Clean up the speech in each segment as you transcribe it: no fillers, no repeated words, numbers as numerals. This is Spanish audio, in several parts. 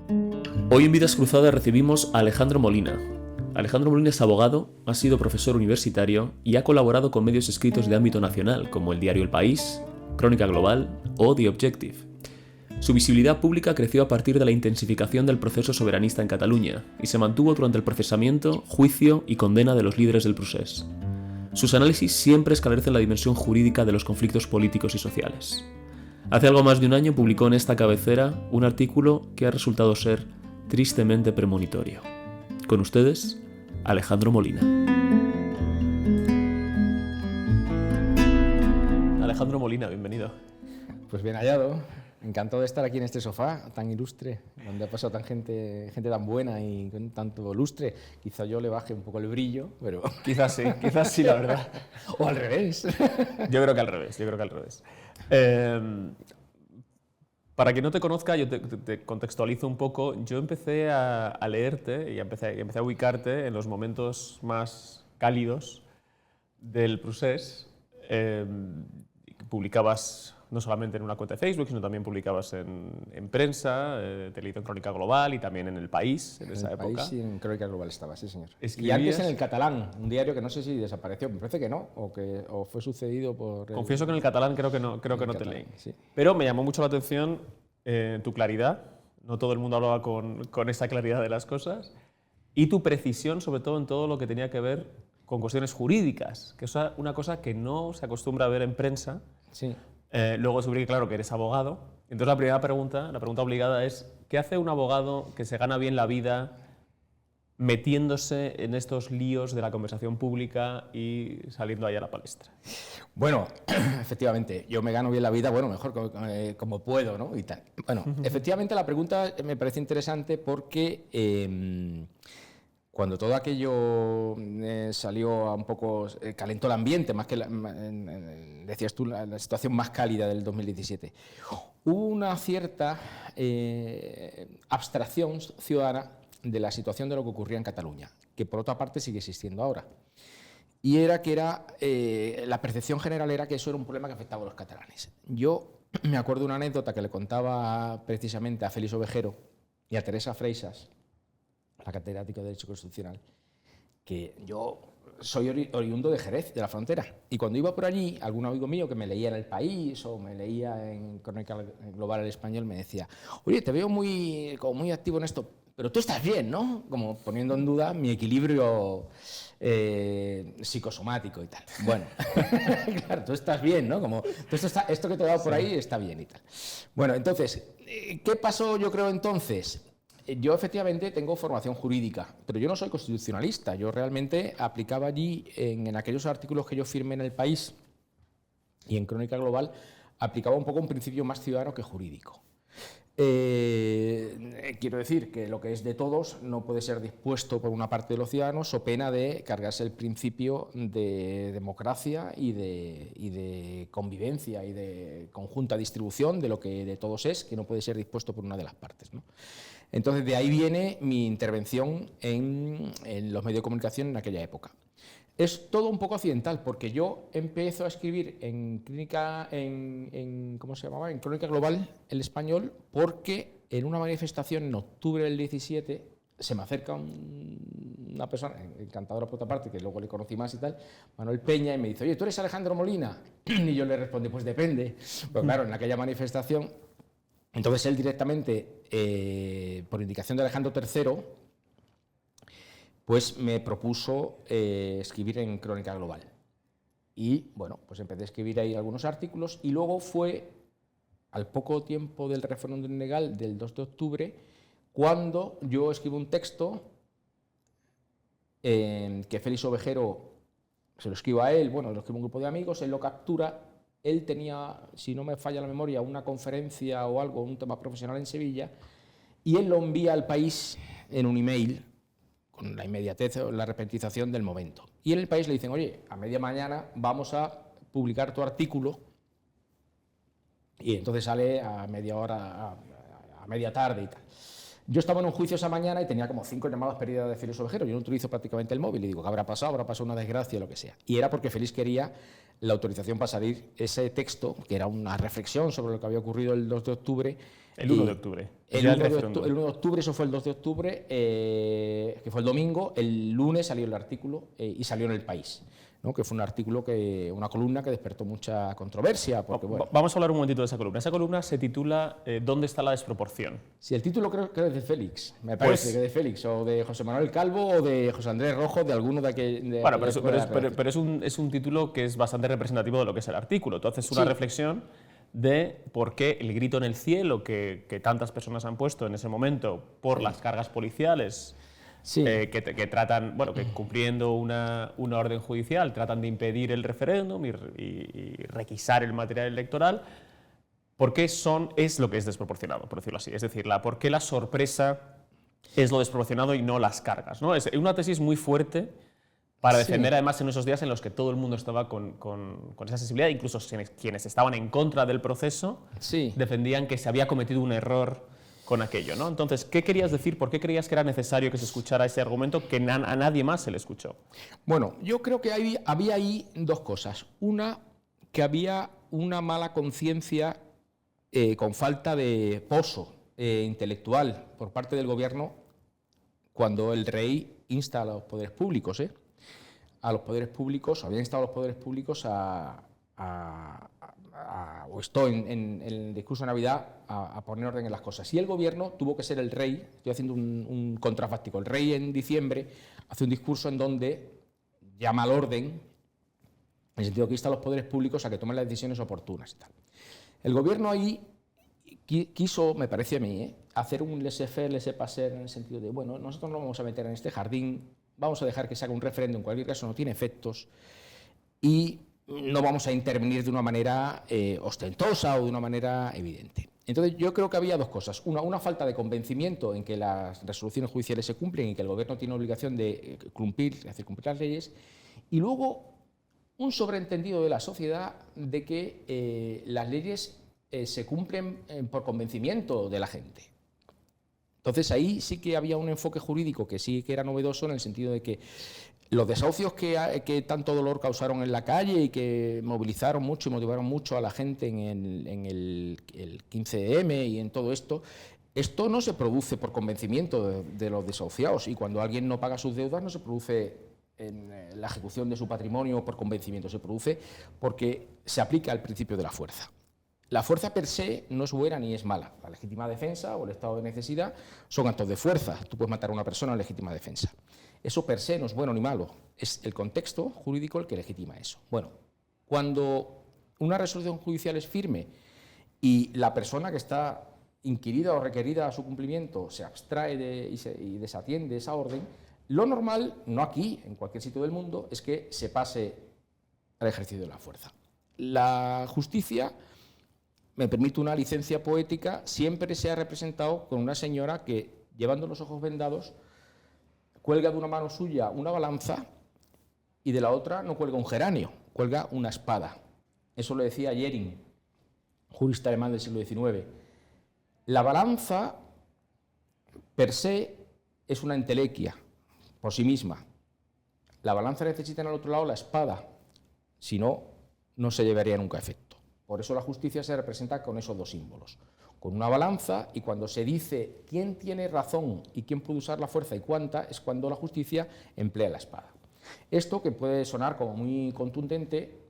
Hoy en Vidas Cruzadas recibimos a Alejandro Molina. Alejandro Molina es abogado, ha sido profesor universitario y ha colaborado con medios escritos de ámbito nacional como el diario El País, Crónica Global o The Objective. Su visibilidad pública creció a partir de la intensificación del proceso soberanista en Cataluña y se mantuvo durante el procesamiento, juicio y condena de los líderes del procés. Sus análisis siempre esclarecen la dimensión jurídica de los conflictos políticos y sociales. Hace algo más de un año publicó en esta cabecera un artículo que ha resultado ser tristemente premonitorio. Con ustedes, Alejandro Molina. Alejandro Molina, bienvenido. Pues bien hallado. Encantado de estar aquí en este sofá tan ilustre, donde ha pasado gente tan buena y con tanto lustre. Quizá yo le baje un poco el brillo, pero... Quizás sí, la verdad. O al revés. Yo creo que al revés. Para quien no te conozca, yo te contextualizo un poco. Yo empecé a leerte y empecé a ubicarte en los momentos más cálidos del procés. Publicabas no solamente en una cuenta de Facebook, sino también publicabas en prensa, te he leído en Crónica Global y también en El País en esa época. En El País y en Crónica Global estaba, sí señor. Escribías... Y antes en El Catalán, un diario que no sé si desapareció, me parece que no, o fue sucedido por... Confieso que en El Catalán creo que no te leí. Sí. Pero me llamó mucho la atención tu claridad, no todo el mundo hablaba con esa claridad de las cosas, y tu precisión sobre todo en todo lo que tenía que ver con cuestiones jurídicas, que es una cosa que no se acostumbra a ver en prensa. Sí. Luego descubrí, claro, que eres abogado. Entonces la primera pregunta, la pregunta obligada es, ¿qué hace un abogado que se gana bien la vida metiéndose en estos líos de la conversación pública y saliendo ahí a la palestra? Bueno, efectivamente, yo me gano bien la vida, bueno, mejor como puedo, ¿no? Y tal. Bueno, efectivamente la pregunta me parece interesante porque cuando todo aquello salió a un poco, calentó el ambiente, más que, decías tú, la situación más cálida del 2017, hubo una cierta abstracción ciudadana de la situación de lo que ocurría en Cataluña, que por otra parte sigue existiendo ahora. Y la percepción general era que eso era un problema que afectaba a los catalanes. Yo me acuerdo de una anécdota que le contaba precisamente a Félix Ovejero y a Teresa Freixas, la catedrática de Derecho Constitucional, que yo soy oriundo de Jerez, de la frontera, y cuando iba por allí, algún amigo mío que me leía en El País o me leía en Crónica Global El Español me decía: oye, te veo muy activo en esto, pero tú estás bien, ¿no? Como poniendo en duda mi equilibrio psicosomático y tal. Bueno, claro, tú estás bien, ¿no? Como esto que te he dado por ahí está bien y tal. Bueno, entonces, ¿qué pasó yo creo entonces? Yo efectivamente tengo formación jurídica, pero yo no soy constitucionalista. Yo realmente aplicaba allí, en aquellos artículos que yo firmé en El País y en Crónica Global, aplicaba un poco un principio más ciudadano que jurídico. Quiero decir que lo que es de todos no puede ser dispuesto por una parte de los ciudadanos, so pena de cargarse el principio de democracia y de convivencia y de conjunta distribución de lo que de todos es, que no puede ser dispuesto por una de las partes, ¿no? Entonces, de ahí viene mi intervención en los medios de comunicación en aquella época. Es todo un poco accidental, porque yo empiezo a escribir en Crónica Global, El Español, porque en una manifestación en octubre del 17 se me acerca una persona, encantadora por otra parte, que luego le conocí más y tal, Manuel Peña, y me dice: oye, ¿tú eres Alejandro Molina? Y yo le respondí: pues depende. Pues claro, en aquella manifestación, entonces él directamente, por indicación de Alejandro III, pues me propuso escribir en Crónica Global. Y bueno, pues empecé a escribir ahí algunos artículos y luego fue, al poco tiempo del referéndum legal del 2 de octubre, cuando yo escribo un texto que Félix Ovejero, se lo escribo a él, bueno, lo escribo a un grupo de amigos, él lo captura. Él tenía, si no me falla la memoria, una conferencia o algo, un tema profesional en Sevilla, y él lo envía al País en un email, con la inmediatez o la repentización del momento. Y en El País le dicen: oye, a media mañana vamos a publicar tu artículo, y entonces sale a media hora, a media tarde y tal. Yo estaba en un juicio esa mañana y tenía como 5 llamadas perdidas de Félix Ovejero. Yo no utilizo prácticamente el móvil y digo, ¿qué habrá pasado? ¿Habrá pasado una desgracia o lo que sea? Y era porque Félix quería la autorización para salir ese texto, que era una reflexión sobre lo que había ocurrido el 2 de octubre. El 1 de octubre. El 1 de octubre, eso fue el 2 de octubre, que fue el domingo. El lunes salió el artículo y salió en El País, ¿no? Que fue un artículo, una columna que despertó mucha controversia. Porque, bueno, vamos a hablar un momentito de esa columna. Esa columna se titula ¿Dónde está la desproporción? Sí, el título creo que es de Félix, me parece que es de Félix, o de José Manuel Calvo, o de José Andrés Rojo, de alguno de aquellos. Bueno, pero es un título que es bastante representativo de lo que es el artículo. Tú haces una reflexión de por qué el grito en el cielo que tantas personas han puesto en ese momento por las cargas policiales, que tratan, bueno, que cumpliendo una orden judicial tratan de impedir el referéndum y requisar el material electoral, ¿por qué es lo que es desproporcionado, por decirlo así? Es decir, ¿por qué la sorpresa es lo desproporcionado y no las cargas, ¿no? Es una tesis muy fuerte para defender, además, en esos días en los que todo el mundo estaba con esa sensibilidad, incluso quienes estaban en contra del proceso defendían que se había cometido un error con aquello, ¿no? Entonces, ¿qué querías decir? ¿Por qué creías que era necesario que se escuchara ese argumento que a nadie más se le escuchó? Bueno, yo creo que había ahí dos cosas. Una, que había una mala conciencia con falta de poso intelectual por parte del gobierno cuando el rey insta a los poderes públicos, habían instado a los poderes públicos o esto en el discurso de Navidad a poner orden en las cosas. Y el gobierno tuvo que ser el rey, estoy haciendo un contrafáctico, el rey en diciembre hace un discurso en donde llama al orden, en el sentido que insta a los poderes públicos a que tomen las decisiones oportunas y tal. El gobierno ahí quiso, me parece a mí, hacer un laissez-faire, laissez-passer, en el sentido de, bueno, nosotros no vamos a meter en este jardín, vamos a dejar que se haga un referéndum, en cualquier caso no tiene efectos, y no vamos a intervenir de una manera ostentosa o de una manera evidente. Entonces yo creo que había dos cosas. Una falta de convencimiento en que las resoluciones judiciales se cumplen y que el gobierno tiene obligación de hacer cumplir las leyes, y luego un sobreentendido de la sociedad de que las leyes se cumplen por convencimiento de la gente. Entonces ahí sí que había un enfoque jurídico que sí que era novedoso, en el sentido de que los desahucios que tanto dolor causaron en la calle y que movilizaron mucho y motivaron mucho a la gente en el 15M y en todo esto no se produce por convencimiento de los desahuciados, y cuando alguien no paga sus deudas no se produce en la ejecución de su patrimonio por convencimiento, se produce porque se aplica el principio de la fuerza. La fuerza per se no es buena ni es mala. La legítima defensa o el estado de necesidad son actos de fuerza. Tú puedes matar a una persona en legítima defensa. Eso per se no es bueno ni malo. Es el contexto jurídico el que legitima eso. Bueno, cuando una resolución judicial es firme y la persona que está inquirida o requerida a su cumplimiento se abstrae y desatiende esa orden, lo normal, no aquí, en cualquier sitio del mundo, es que se pase al ejercicio de la fuerza. La justicia, me permite una licencia poética, siempre se ha representado con una señora que, llevando los ojos vendados, cuelga de una mano suya una balanza y de la otra no cuelga un geranio, cuelga una espada. Eso lo decía Jering, jurista alemán del siglo XIX. La balanza, per se, es una entelequia por sí misma. La balanza necesita en el otro lado la espada, si no, no se llevaría nunca a efecto. Por eso la justicia se representa con esos dos símbolos, con una balanza, y cuando se dice quién tiene razón y quién puede usar la fuerza y cuánta, es cuando la justicia emplea la espada. Esto, que puede sonar como muy contundente,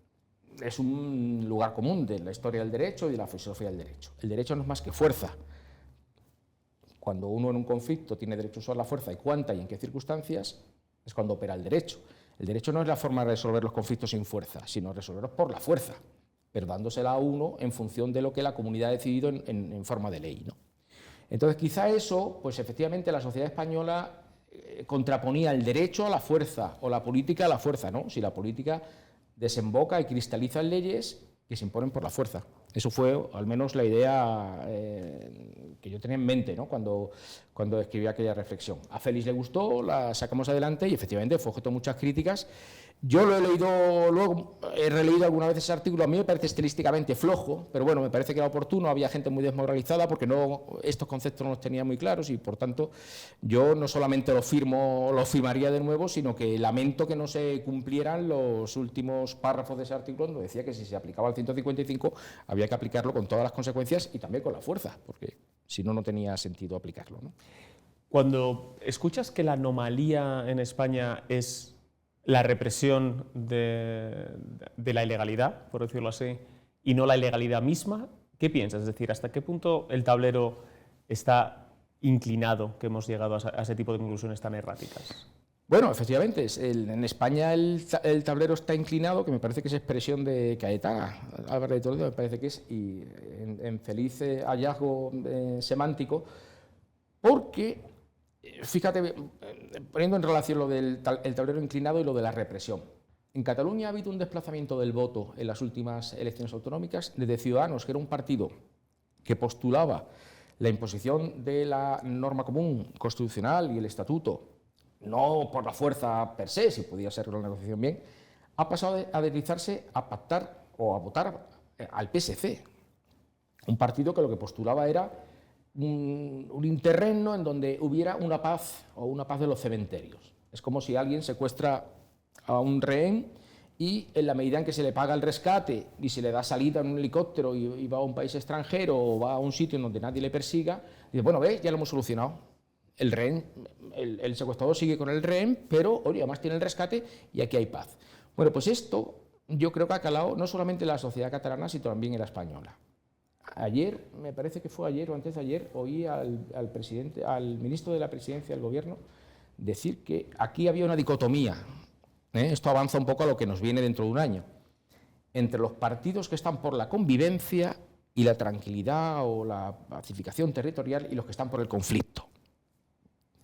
es un lugar común de la historia del derecho y de la filosofía del derecho. El derecho no es más que fuerza. Cuando uno en un conflicto tiene derecho a usar la fuerza y cuánta y en qué circunstancias, es cuando opera el derecho. El derecho no es la forma de resolver los conflictos sin fuerza, sino resolverlos por la fuerza, pero dándosela a uno en función de lo que la comunidad ha decidido en forma de ley, ¿no? Entonces, quizá eso, pues efectivamente la sociedad española contraponía el derecho a la fuerza o la política a la fuerza, ¿no? Si la política desemboca y cristaliza en leyes que se imponen por la fuerza. Eso fue al menos la idea que yo tenía en mente, ¿no? cuando escribí aquella reflexión. A Félix le gustó, la sacamos adelante y efectivamente fue objeto de muchas críticas. Yo lo he leído, luego he releído alguna vez ese artículo, a mí me parece estilísticamente flojo, pero bueno, me parece que era oportuno, había gente muy desmoralizada porque estos conceptos no los tenía muy claros y por tanto yo no solamente lo firmaría de nuevo, sino que lamento que no se cumplieran los últimos párrafos de ese artículo donde decía que si se aplicaba el 155 había que aplicarlo con todas las consecuencias y también con la fuerza, porque si no, no tenía sentido aplicarlo, ¿no? Cuando escuchas que la anomalía en España es la represión de la ilegalidad, por decirlo así, y no la ilegalidad misma, ¿qué piensas? Es decir, ¿hasta qué punto el tablero está inclinado que hemos llegado a ese tipo de conclusiones tan erráticas? Bueno, efectivamente, en España el tablero está inclinado, que me parece que es expresión de Cayetana Álvarez de Toledo, me parece que es, y en feliz hallazgo semántico, porque, fíjate, poniendo en relación lo del el tablero inclinado y lo de la represión. En Cataluña ha habido un desplazamiento del voto en las últimas elecciones autonómicas desde Ciudadanos, que era un partido que postulaba la imposición de la norma común constitucional y el estatuto, no por la fuerza per se, si podía ser una negociación bien, ha pasado a deslizarse a pactar o a votar al PSC, un partido que lo que postulaba era un interregno en donde hubiera una paz o una paz de los cementerios. Es como si alguien secuestra a un rehén y en la medida en que se le paga el rescate y se le da salida en un helicóptero y va a un país extranjero o va a un sitio en donde nadie le persiga, dice, bueno, ve, ya lo hemos solucionado. El rehén, el secuestrador sigue con el rehén, pero oye, además tiene el rescate y aquí hay paz. Bueno, pues esto yo creo que ha calado no solamente en la sociedad catalana, sino también en la española. Ayer, me parece que fue ayer o antes de ayer, oí al ministro de la Presidencia del Gobierno decir que aquí había una dicotomía. Esto avanza un poco a lo que nos viene dentro de un año. Entre los partidos que están por la convivencia y la tranquilidad o la pacificación territorial y los que están por el conflicto.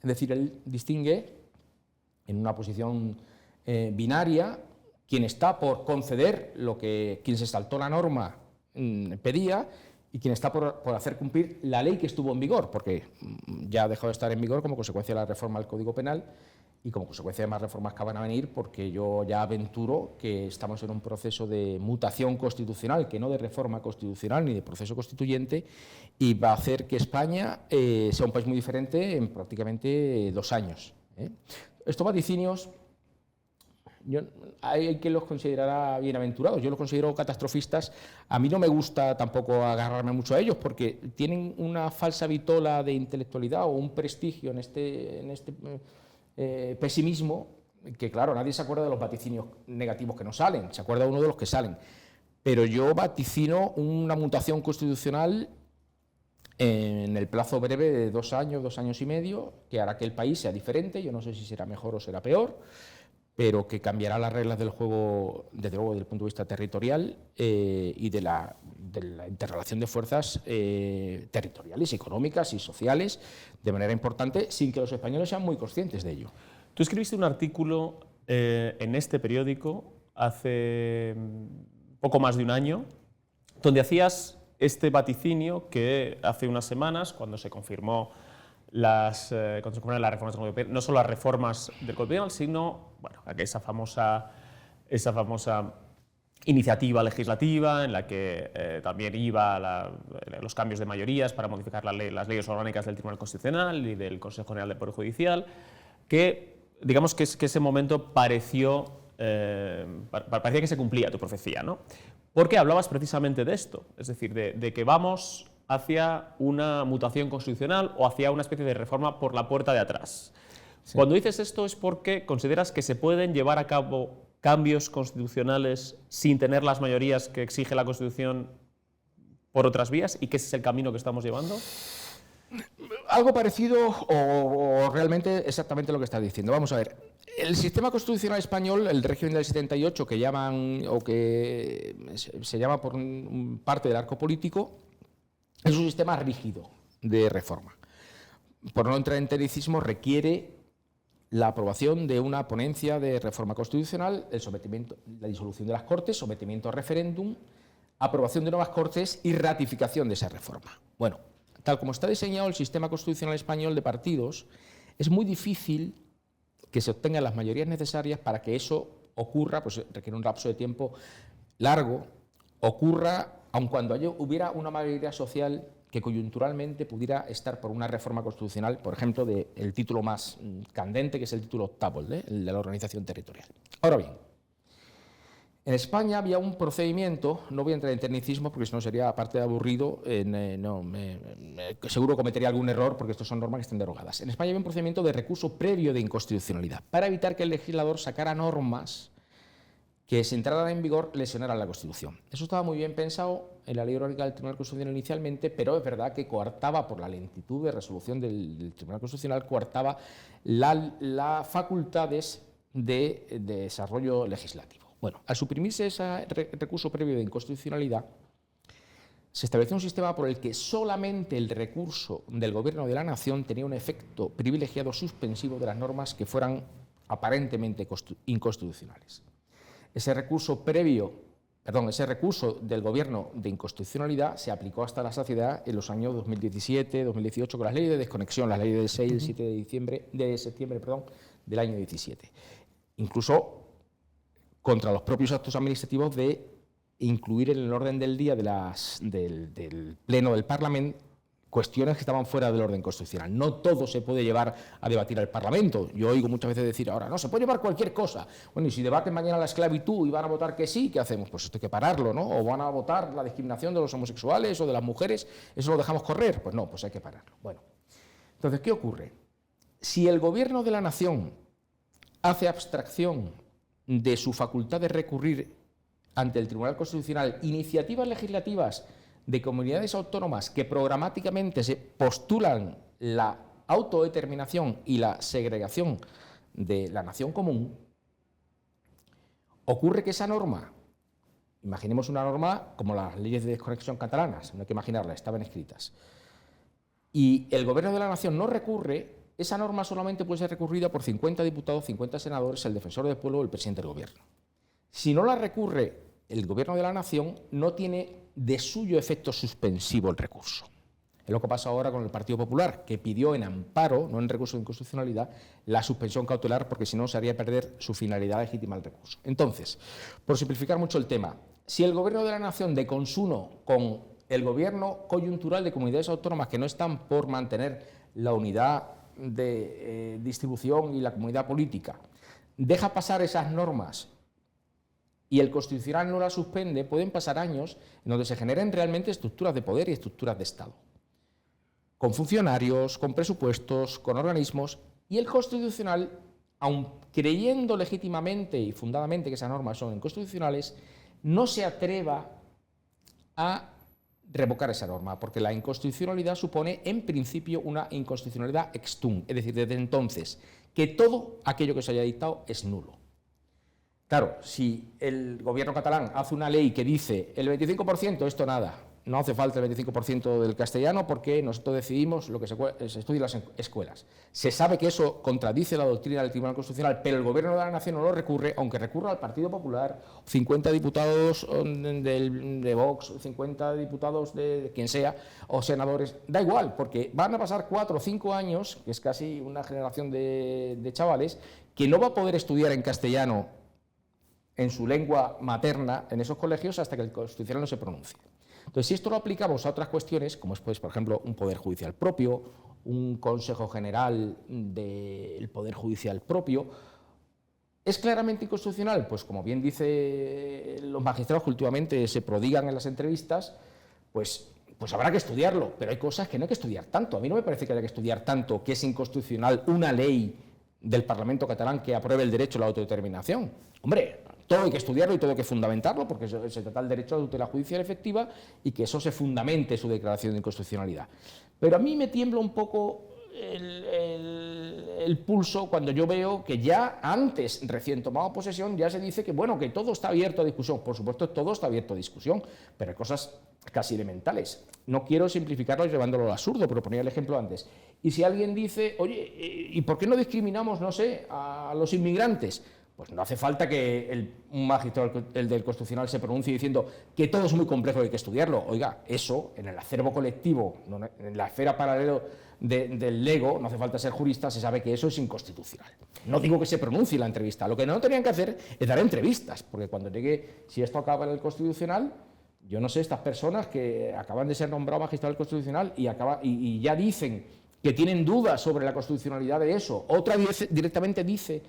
Es decir, él distingue en una posición binaria quien está por conceder lo que quien se saltó la norma pedía y quien está por hacer cumplir la ley que estuvo en vigor, porque ya ha dejado de estar en vigor como consecuencia de la reforma del Código Penal y como consecuencia de más reformas que van a venir, porque yo ya aventuro que estamos en un proceso de mutación constitucional, que no de reforma constitucional ni de proceso constituyente, y va a hacer que España sea un país muy diferente en prácticamente 2 años. Estos vaticinios hay quien los considerará bienaventurados, yo los considero catastrofistas. A mí no me gusta tampoco agarrarme mucho a ellos porque tienen una falsa vitola de intelectualidad o un prestigio en este pesimismo que, claro, nadie se acuerda de los vaticinios negativos que no salen, se acuerda uno de los que salen. Pero yo vaticino una mutación constitucional en el plazo breve de 2 años, 2 años y medio, que hará que el país sea diferente. Yo no sé si será mejor o será peor, pero que cambiará las reglas del juego, desde luego, desde el punto de vista territorial y de la interrelación de fuerzas territoriales, económicas y sociales de manera importante, sin que los españoles sean muy conscientes de ello. Tú escribiste un artículo en este periódico hace poco más de un año, donde hacías este vaticinio que hace unas semanas, cuando se confirmó las reformas del Código Penal, no solo las reformas del Código Penal, sino bueno, esa famosa iniciativa legislativa en la que también iba los cambios de mayorías para modificar las leyes orgánicas del Tribunal Constitucional y del Consejo General del Poder Judicial, que digamos que ese momento parecía que se cumplía tu profecía, ¿no? Porque hablabas precisamente de esto, es decir, de que vamos hacia una mutación constitucional o hacia una especie de reforma por la puerta de atrás. Sí. Cuando dices esto es porque consideras que se pueden llevar a cabo cambios constitucionales sin tener las mayorías que exige la Constitución por otras vías y que ese es el camino que estamos llevando. Algo parecido o realmente exactamente lo que estás diciendo. Vamos a ver, el sistema constitucional español, el régimen del 78, que llaman o que se llama por parte del arco político, es un sistema rígido de reforma. Por no entrar en tecnicismo, requiere la aprobación de una ponencia de reforma constitucional, el sometimiento, la disolución de las Cortes, sometimiento a referéndum, aprobación de nuevas Cortes y ratificación de esa reforma. Bueno, tal como está diseñado el sistema constitucional español de partidos, es muy difícil que se obtengan las mayorías necesarias para que eso ocurra, pues requiere un lapso de tiempo largo, ocurra aun cuando hubiera una mayoría social que coyunturalmente pudiera estar por una reforma constitucional, por ejemplo, del título más candente, que es el título octavo, el de la organización territorial. Ahora bien, en España había un procedimiento, no voy a entrar en tecnicismo porque si no sería, aparte de aburrido, seguro cometería algún error porque estas son normas que están derogadas. En España había un procedimiento de recurso previo de inconstitucionalidad para evitar que el legislador sacara normas que si entraran en vigor lesionaran la Constitución. Eso estaba muy bien pensado en la Ley Orgánica del Tribunal Constitucional inicialmente, pero es verdad que coartaba, por la lentitud de resolución del Tribunal Constitucional, coartaba las facultades de desarrollo legislativo. Bueno, al suprimirse ese recurso previo de inconstitucionalidad, se estableció un sistema por el que solamente el recurso del Gobierno de la Nación tenía un efecto privilegiado suspensivo de las normas que fueran aparentemente inconstitucionales. Ese recurso del Gobierno de inconstitucionalidad se aplicó hasta la saciedad en los años 2017, 2018 con las leyes de desconexión, las leyes del 6 y el 7 de septiembre del año 17. Incluso contra los propios actos administrativos de incluir en el orden del día del Pleno del Parlamento cuestiones que estaban fuera del orden constitucional. No todo se puede llevar a debatir al Parlamento. Yo oigo muchas veces decir ahora, no, se puede llevar cualquier cosa. Bueno, y si debaten mañana la esclavitud y van a votar que sí, ¿qué hacemos? Pues esto hay que pararlo, ¿no? O van a votar la discriminación de los homosexuales o de las mujeres, ¿eso lo dejamos correr? Pues no, pues hay que pararlo. Bueno, entonces, ¿qué ocurre? Si el Gobierno de la Nación hace abstracción de su facultad de recurrir ante el Tribunal Constitucional iniciativas legislativas de comunidades autónomas que programáticamente se postulan la autodeterminación y la segregación de la nación común, ocurre que esa norma, imaginemos una norma como las leyes de desconexión catalanas, no hay que imaginarlas, estaban escritas, y el Gobierno de la Nación no recurre, esa norma solamente puede ser recurrida por 50 diputados, 50 senadores, el defensor del pueblo o el presidente del Gobierno. Si no la recurre el Gobierno de la Nación, no tiene de suyo efecto suspensivo el recurso. Es lo que pasa ahora con el Partido Popular, que pidió en amparo, no en recurso de inconstitucionalidad, la suspensión cautelar, porque si no se haría perder su finalidad legítima del recurso. Entonces, por simplificar mucho el tema, si el Gobierno de la Nación, de consuno con el Gobierno coyuntural de comunidades autónomas que no están por mantener la unidad de distribución y la comunidad política, deja pasar esas normas y el Constitucional no la suspende, pueden pasar años en donde se generen realmente estructuras de poder y estructuras de Estado, con funcionarios, con presupuestos, con organismos, y el Constitucional, aun creyendo legítimamente y fundadamente que esas normas son inconstitucionales, no se atreva a revocar esa norma, porque la inconstitucionalidad supone, en principio, una inconstitucionalidad ex tunc, es decir, desde entonces, que todo aquello que se haya dictado es nulo. Claro, si el Gobierno catalán hace una ley que dice el 25%, esto nada, no hace falta el 25% del castellano porque nosotros decidimos lo que se estudia en las escuelas. Se sabe que eso contradice la doctrina del Tribunal Constitucional, pero el Gobierno de la Nación no lo recurre, aunque recurra al Partido Popular, 50 diputados de Vox, 50 diputados de quien sea, o senadores, da igual, porque van a pasar 4 o 5 años, que es casi una generación de chavales, que no va a poder estudiar en castellano en su lengua materna en esos colegios hasta que el Constitucional no se pronuncie. Entonces, si esto lo aplicamos a otras cuestiones, como es, pues, por ejemplo, un Poder Judicial propio, un Consejo General del Poder Judicial propio, ¿es claramente inconstitucional? Pues como bien dicen los magistrados que últimamente se prodigan en las entrevistas, pues habrá que estudiarlo, pero hay cosas que no hay que estudiar tanto. A mí no me parece que haya que estudiar tanto que es inconstitucional una ley del Parlamento catalán que apruebe el derecho a la autodeterminación. Hombre, todo hay que estudiarlo y todo hay que fundamentarlo, porque se trata del derecho a la tutela judicial efectiva y que eso se fundamente su declaración de inconstitucionalidad. Pero a mí me tiembla un poco el pulso cuando yo veo que ya antes, recién tomado posesión, ya se dice que, bueno, que todo está abierto a discusión. Por supuesto, todo está abierto a discusión, pero hay cosas casi elementales. No quiero simplificarlo llevándolo al absurdo, pero ponía el ejemplo antes. Y si alguien dice, oye, ¿y por qué no discriminamos, no sé, a los inmigrantes? Pues no hace falta que un magistrado, el del Constitucional, se pronuncie diciendo que todo es muy complejo y hay que estudiarlo. Oiga, eso en el acervo colectivo, en la esfera paralela del Lego, no hace falta ser jurista, se sabe que eso es inconstitucional. No digo que se pronuncie la entrevista, lo que no tenían que hacer es dar entrevistas, porque cuando llegue, si esto acaba en el Constitucional, yo no sé, estas personas que acaban de ser nombrados magistrados del Constitucional y ya dicen que tienen dudas sobre la constitucionalidad de eso, otra directamente dice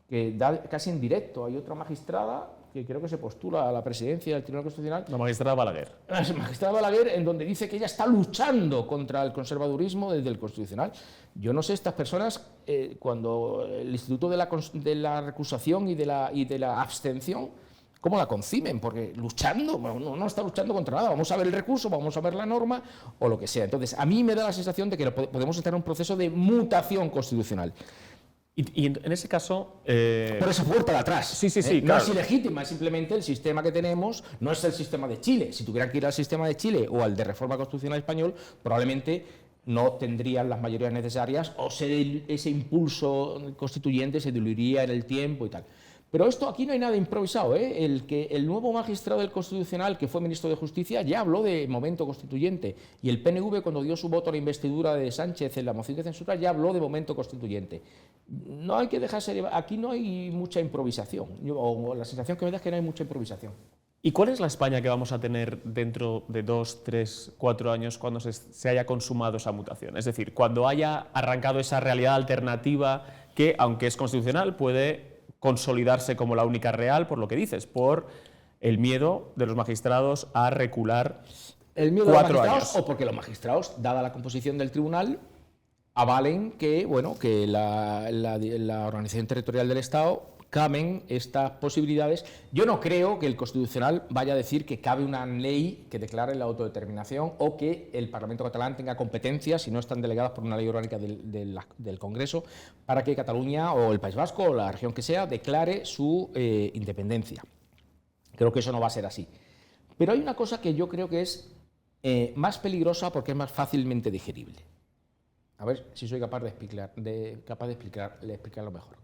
que da casi en directo. Hay otra magistrada que creo que se postula a la presidencia del Tribunal Constitucional. La magistrada Balaguer. La magistrada Balaguer, en donde dice que ella está luchando contra el conservadurismo desde el Constitucional. Yo no sé, estas personas, cuando el Instituto de la Recusación y de la Abstención, ¿cómo la conciben? Porque luchando, bueno, no está luchando contra nada. Vamos a ver el recurso, vamos a ver la norma o lo que sea. Entonces, a mí me da la sensación de que podemos estar en un proceso de mutación constitucional. Y en ese caso... Por esa puerta de atrás. Sí, No claro. es ilegítima, es simplemente el sistema que tenemos, no es el sistema de Chile. Si tuvieran que ir al sistema de Chile o al de reforma constitucional español, probablemente no tendrían las mayorías necesarias o ese impulso constituyente se diluiría en el tiempo y tal. Pero esto aquí no hay nada improvisado, ¿eh? El nuevo magistrado del Constitucional, que fue ministro de Justicia, ya habló de momento constituyente. Y el PNV, cuando dio su voto a la investidura de Sánchez en la moción de censura, ya habló de momento constituyente. No hay que dejarse llevar, aquí no hay mucha improvisación. O la sensación que me da es que no hay mucha improvisación. ¿Y cuál es la España que vamos a tener dentro de 2, 3, 4 años cuando se haya consumado esa mutación? Es decir, cuando haya arrancado esa realidad alternativa que, aunque es constitucional, puede consolidarse como la única real, por lo que dices, por el miedo de los magistrados a recular 4 años. El miedo de los magistrados o porque los magistrados, dada la composición del tribunal, avalen que, bueno, que la organización territorial del Estado caben estas posibilidades. Yo no creo que el Constitucional vaya a decir que cabe una ley que declare la autodeterminación o que el Parlamento catalán tenga competencias, si no están delegadas por una ley orgánica del Congreso, para que Cataluña o el País Vasco o la región que sea declare su independencia. Creo que eso no va a ser así. Pero hay una cosa que yo creo que es más peligrosa porque es más fácilmente digerible. A ver si soy capaz de explicarlo mejor.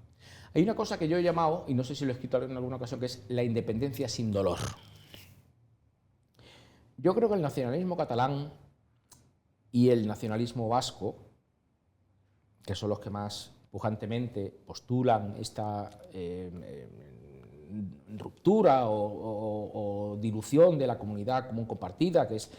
Hay una cosa que yo he llamado, y no sé si lo he escrito en alguna ocasión, que es la independencia sin dolor. Yo creo que el nacionalismo catalán y el nacionalismo vasco, que son los que más pujantemente postulan esta ruptura o dilución de la comunidad común compartida, que es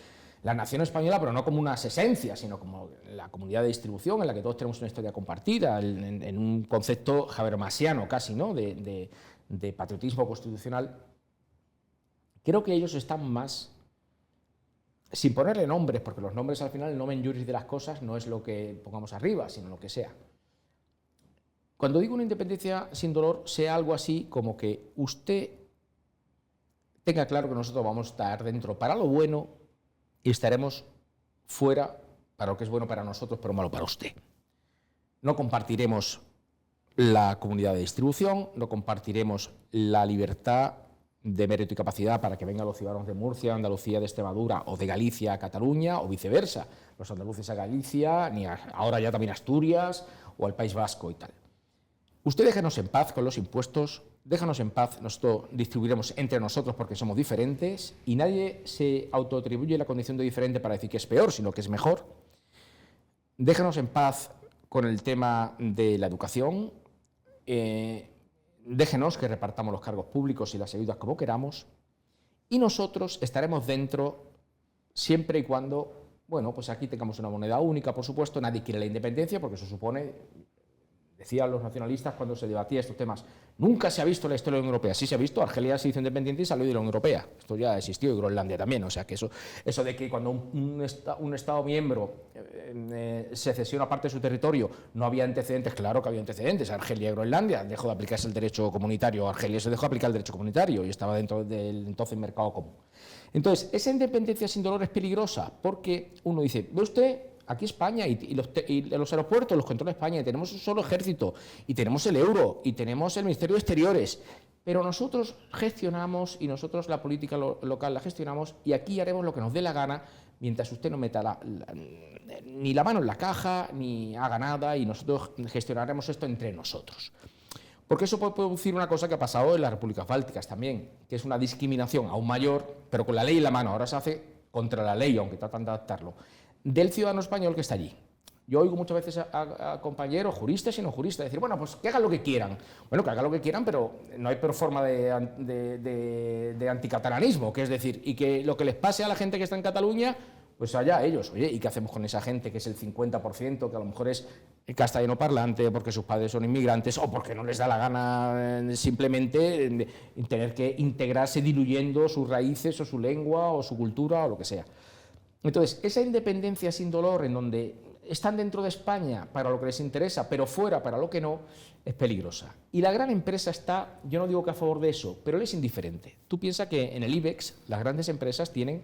la nación española, pero no como unas esencias, sino como la comunidad de distribución en la que todos tenemos una historia compartida, en un concepto habermasiano casi, ¿no?, de patriotismo constitucional. Creo que ellos están más, sin ponerle nombres, porque los nombres al final, el nomen juris de las cosas no es lo que pongamos arriba, sino lo que sea. Cuando digo una independencia sin dolor, sea algo así como que usted tenga claro que nosotros vamos a estar dentro para lo bueno y estaremos fuera para lo que es bueno para nosotros, pero malo para usted. No compartiremos la comunidad de distribución, no compartiremos la libertad de mérito y capacidad para que vengan los ciudadanos de Murcia, Andalucía, de Extremadura o de Galicia a Cataluña o viceversa, los andaluces a Galicia, ni ahora ya también Asturias o al País Vasco y tal. Usted déjenos en paz con los impuestos, déjanos en paz, nosotros distribuiremos entre nosotros porque somos diferentes y nadie se autoatribuye la condición de diferente para decir que es peor, sino que es mejor. Déjanos en paz con el tema de la educación, déjenos que repartamos los cargos públicos y las ayudas como queramos y nosotros estaremos dentro siempre y cuando, bueno, pues aquí tengamos una moneda única, por supuesto, nadie quiere la independencia porque eso supone... Decían los nacionalistas cuando se debatía estos temas, nunca se ha visto en la historia de la Unión Europea. Sí se ha visto, Argelia se hizo independiente y salió de la Unión Europea. Esto ya existió y Groenlandia también. O sea que eso de que cuando un Estado miembro se cesiona parte de su territorio no había antecedentes, claro que había antecedentes. Argelia y Groenlandia dejó de aplicarse el derecho comunitario, Argelia se dejó de aplicar el derecho comunitario y estaba dentro del entonces mercado común. Entonces, esa independencia sin dolor es peligrosa porque uno dice, ve usted... Aquí España y los aeropuertos los controla España y tenemos un solo ejército y tenemos el euro y tenemos el Ministerio de Exteriores, pero nosotros gestionamos y nosotros la política local la gestionamos y aquí haremos lo que nos dé la gana mientras usted no meta ni la mano en la caja ni haga nada y nosotros gestionaremos esto entre nosotros. Porque eso puede producir una cosa que ha pasado en las repúblicas bálticas también, que es una discriminación aún mayor, pero con la ley en la mano. Ahora se hace contra la ley, aunque tratan de adaptarlo, del ciudadano español que está allí. Yo oigo muchas veces a compañeros, juristas y no juristas, decir, bueno, pues que hagan lo que quieran. Bueno, que hagan lo que quieran, pero no hay peor forma de anticatalanismo, que es decir, y que lo que les pase a la gente que está en Cataluña, pues allá ellos. Oye, ¿y qué hacemos con esa gente que es el 50%, que a lo mejor es castellano parlante, porque sus padres son inmigrantes, o porque no les da la gana simplemente tener que integrarse diluyendo sus raíces, o su lengua, o su cultura, o lo que sea? Entonces, esa independencia sin dolor, en donde están dentro de España para lo que les interesa, pero fuera para lo que no, es peligrosa. Y la gran empresa está, yo no digo que a favor de eso, pero él es indiferente. Tú piensas que en el IBEX las grandes empresas tienen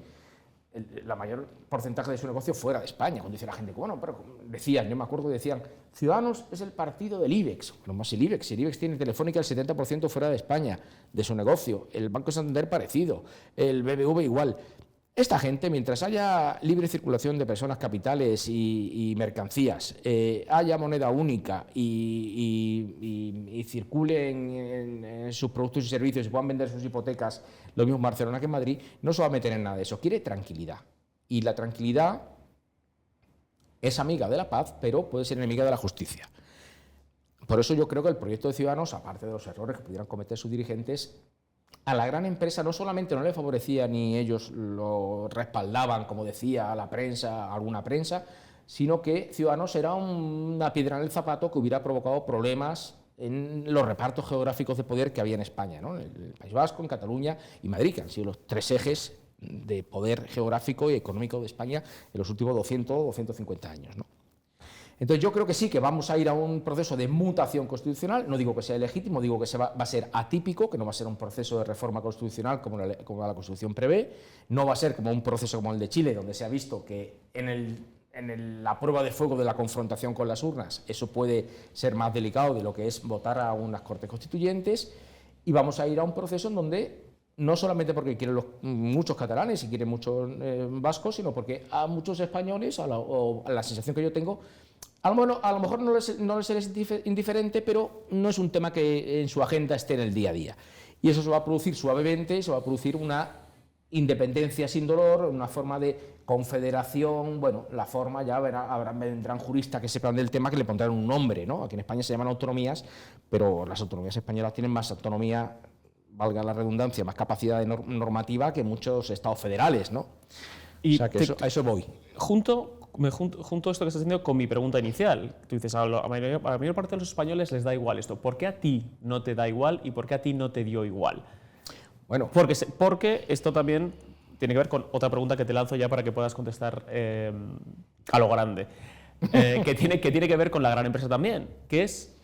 la mayor porcentaje de su negocio fuera de España. Cuando dice la gente, bueno, pero decían, yo me acuerdo que decían, Ciudadanos es el partido del IBEX. Bueno, más el IBEX tiene Telefónica el 70% fuera de España de su negocio, el Banco Santander parecido, el BBV igual. Esta gente, mientras haya libre circulación de personas, capitales y mercancías, haya moneda única y circulen en sus productos y servicios y puedan vender sus hipotecas, lo mismo en Barcelona que en Madrid, no se va a meter en nada de eso. Quiere tranquilidad. Y la tranquilidad es amiga de la paz, pero puede ser enemiga de la justicia. Por eso yo creo que el proyecto de Ciudadanos, aparte de los errores que pudieran cometer sus dirigentes, a la gran empresa no solamente no le favorecía ni ellos lo respaldaban, como decía la prensa, alguna prensa, sino que Ciudadanos era una piedra en el zapato que hubiera provocado problemas en los repartos geográficos de poder que había en España, ¿no? En el País Vasco, en Cataluña y Madrid, que han sido los tres ejes de poder geográfico y económico de España en los últimos 200 o 250 años, ¿no? Entonces yo creo que sí, que vamos a ir a un proceso de mutación constitucional, no digo que sea legítimo, digo que va a ser atípico, que no va a ser un proceso de reforma constitucional como la Constitución prevé, no va a ser como un proceso como el de Chile, donde se ha visto que en la prueba de fuego de la confrontación con las urnas, eso puede ser más delicado de lo que es votar a unas Cortes Constituyentes, y vamos a ir a un proceso en donde, no solamente porque quieren muchos catalanes y quieren muchos vascos, sino porque a muchos españoles, o a la sensación que yo tengo, a lo mejor no les es indiferente, pero no es un tema que en su agenda esté en el día a día. Y eso se va a producir suavemente, se va a producir una independencia sin dolor, una forma de confederación. Bueno, la forma ya vendrán juristas que sepan del tema que le pondrán un nombre, ¿no? Aquí en España se llaman autonomías, pero las autonomías españolas tienen más autonomía, valga la redundancia, más capacidad normativa que muchos estados federales, ¿no? Y o sea, que a eso voy. Junto esto que estás diciendo con mi pregunta inicial. Tú dices, a la mayor parte de los españoles les da igual esto. ¿Por qué a ti no te da igual y por qué a ti no te dio igual? Bueno, porque esto también tiene que ver con otra pregunta que te lanzo ya para que puedas contestar a lo grande, que tiene que ver con la gran empresa también, que es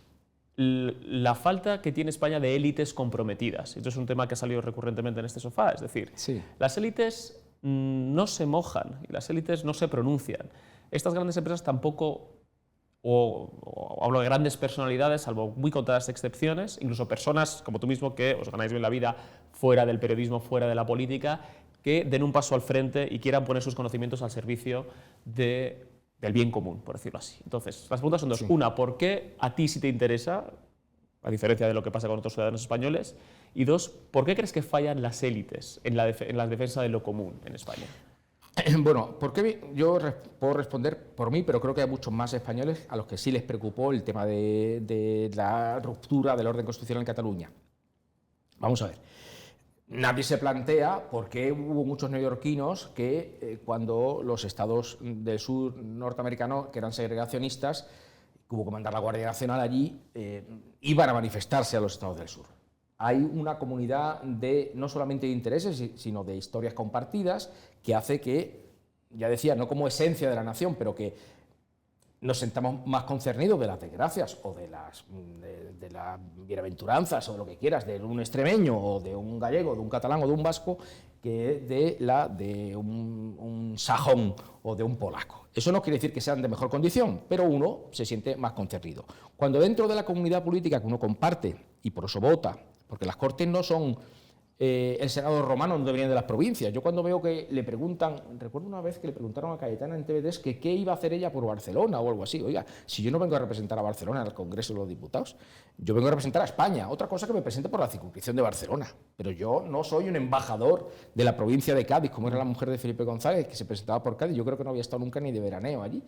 la falta que tiene España de élites comprometidas. Esto es un tema que ha salido recurrentemente en este sofá, es decir, sí, las élites no se mojan y las élites no se pronuncian. Estas grandes empresas tampoco, o hablo de grandes personalidades, salvo muy contadas excepciones, incluso personas como tú mismo que os ganáis bien la vida fuera del periodismo, fuera de la política, que den un paso al frente y quieran poner sus conocimientos al servicio del bien común, por decirlo así. Entonces, las preguntas son dos. Sí. Una, ¿por qué a ti sí te interesa, a diferencia de lo que pasa con otros ciudadanos españoles? Y dos, ¿por qué crees que fallan las élites en la defensa de lo común en España? Bueno, porque yo puedo responder por mí, pero creo que hay muchos más españoles a los que sí les preocupó el tema de la ruptura del orden constitucional en Cataluña. Vamos a ver. Nadie se plantea por qué hubo muchos neoyorquinos que cuando los estados del sur norteamericano, que eran segregacionistas, hubo que mandar la Guardia Nacional allí, iban a manifestarse a los estados del sur. Hay una comunidad no solamente de intereses, sino de historias compartidas, que hace que, ya decía, no como esencia de la nación, pero que nos sentamos más concernidos de las desgracias o de las bienaventuranzas o de lo que quieras, de un extremeño o de un gallego, de un catalán o de un vasco, que de un sajón o de un polaco. Eso no quiere decir que sean de mejor condición, pero uno se siente más concernido. Cuando dentro de la comunidad política que uno comparte, y por eso vota, porque las Cortes no son el Senado romano donde venían de las provincias. Yo cuando veo que le preguntan, recuerdo una vez que le preguntaron a Cayetana en TV3 que qué iba a hacer ella por Barcelona o algo así. Oiga, si yo no vengo a representar a Barcelona al Congreso de los Diputados, yo vengo a representar a España. Otra cosa que me presente por la circunscripción de Barcelona. Pero yo no soy un embajador de la provincia de Cádiz, como era la mujer de Felipe González, que se presentaba por Cádiz. Yo creo que no había estado nunca ni de veraneo allí.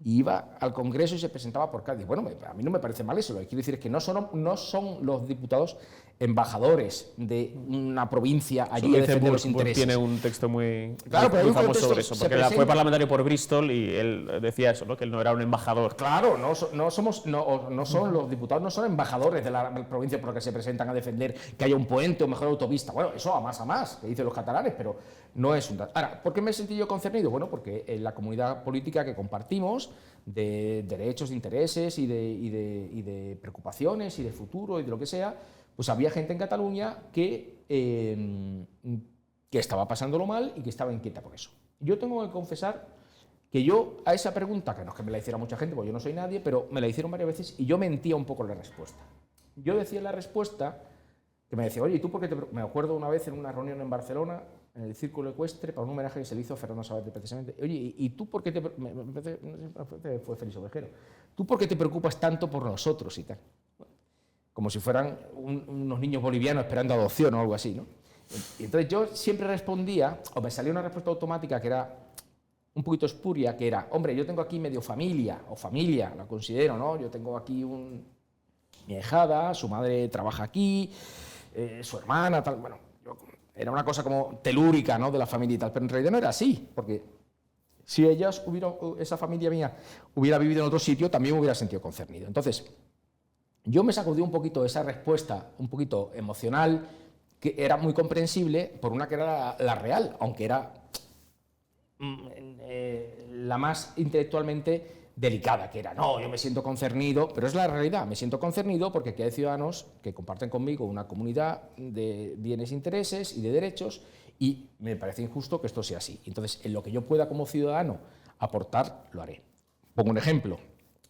Y iba al Congreso y se presentaba por Cádiz. Bueno, a mí no me parece mal eso. Lo que quiero decir es que no son los diputados embajadores de una provincia allí a defender los intereses. Tiene un texto muy, claro, muy famoso sobre eso, porque fue parlamentario por Bristol y él decía eso, ¿no? Que él no era un embajador. Claro, no son los diputados, no son embajadores de la provincia por la que se presentan a defender que haya un puente o mejor autovista. Bueno, eso a más, que dicen los catalanes, pero no es un dato. Ahora, ¿por qué me sentí yo concernido? Bueno, porque en la comunidad política que compartimos, de derechos, de intereses y de preocupaciones y de futuro y de lo que sea, pues había gente en Cataluña que estaba pasándolo mal y que estaba inquieta por eso. Yo tengo que confesar que yo a esa pregunta, que no es que me la hiciera mucha gente, porque yo no soy nadie, pero me la hicieron varias veces y yo mentía un poco en la respuesta. Yo decía en la respuesta que me decía, oye, ¿y tú por qué te...? Me acuerdo una vez en una reunión en Barcelona, en el Círculo Ecuestre, para un homenaje que se le hizo a Fernando Savater precisamente. Oye, ¿y tú por qué te...? Fue Félix Ovejero. ¿Tú por qué te preocupas tanto por nosotros y tal? Como si fueran unos niños bolivianos esperando adopción o algo así, ¿no? Y entonces yo siempre respondía, o me salía una respuesta automática que era un poquito espuria, que era, hombre, yo tengo aquí medio familia, o familia, la considero, ¿no? Yo tengo aquí mi ahijada, su madre trabaja aquí, su hermana, tal, bueno, era una cosa como telúrica, ¿no?, de la familia y tal, pero en realidad no era así, porque si esa familia mía hubiera vivido en otro sitio, también me hubiera sentido concernido. Entonces, yo me sacudí un poquito esa respuesta, un poquito emocional, que era muy comprensible, por una que era la real, aunque era la más intelectualmente delicada, que era, no, yo me siento concernido, pero es la realidad, me siento concernido porque aquí hay ciudadanos que comparten conmigo una comunidad de bienes e intereses y de derechos, y me parece injusto que esto sea así. Entonces, en lo que yo pueda como ciudadano aportar, lo haré. Pongo un ejemplo,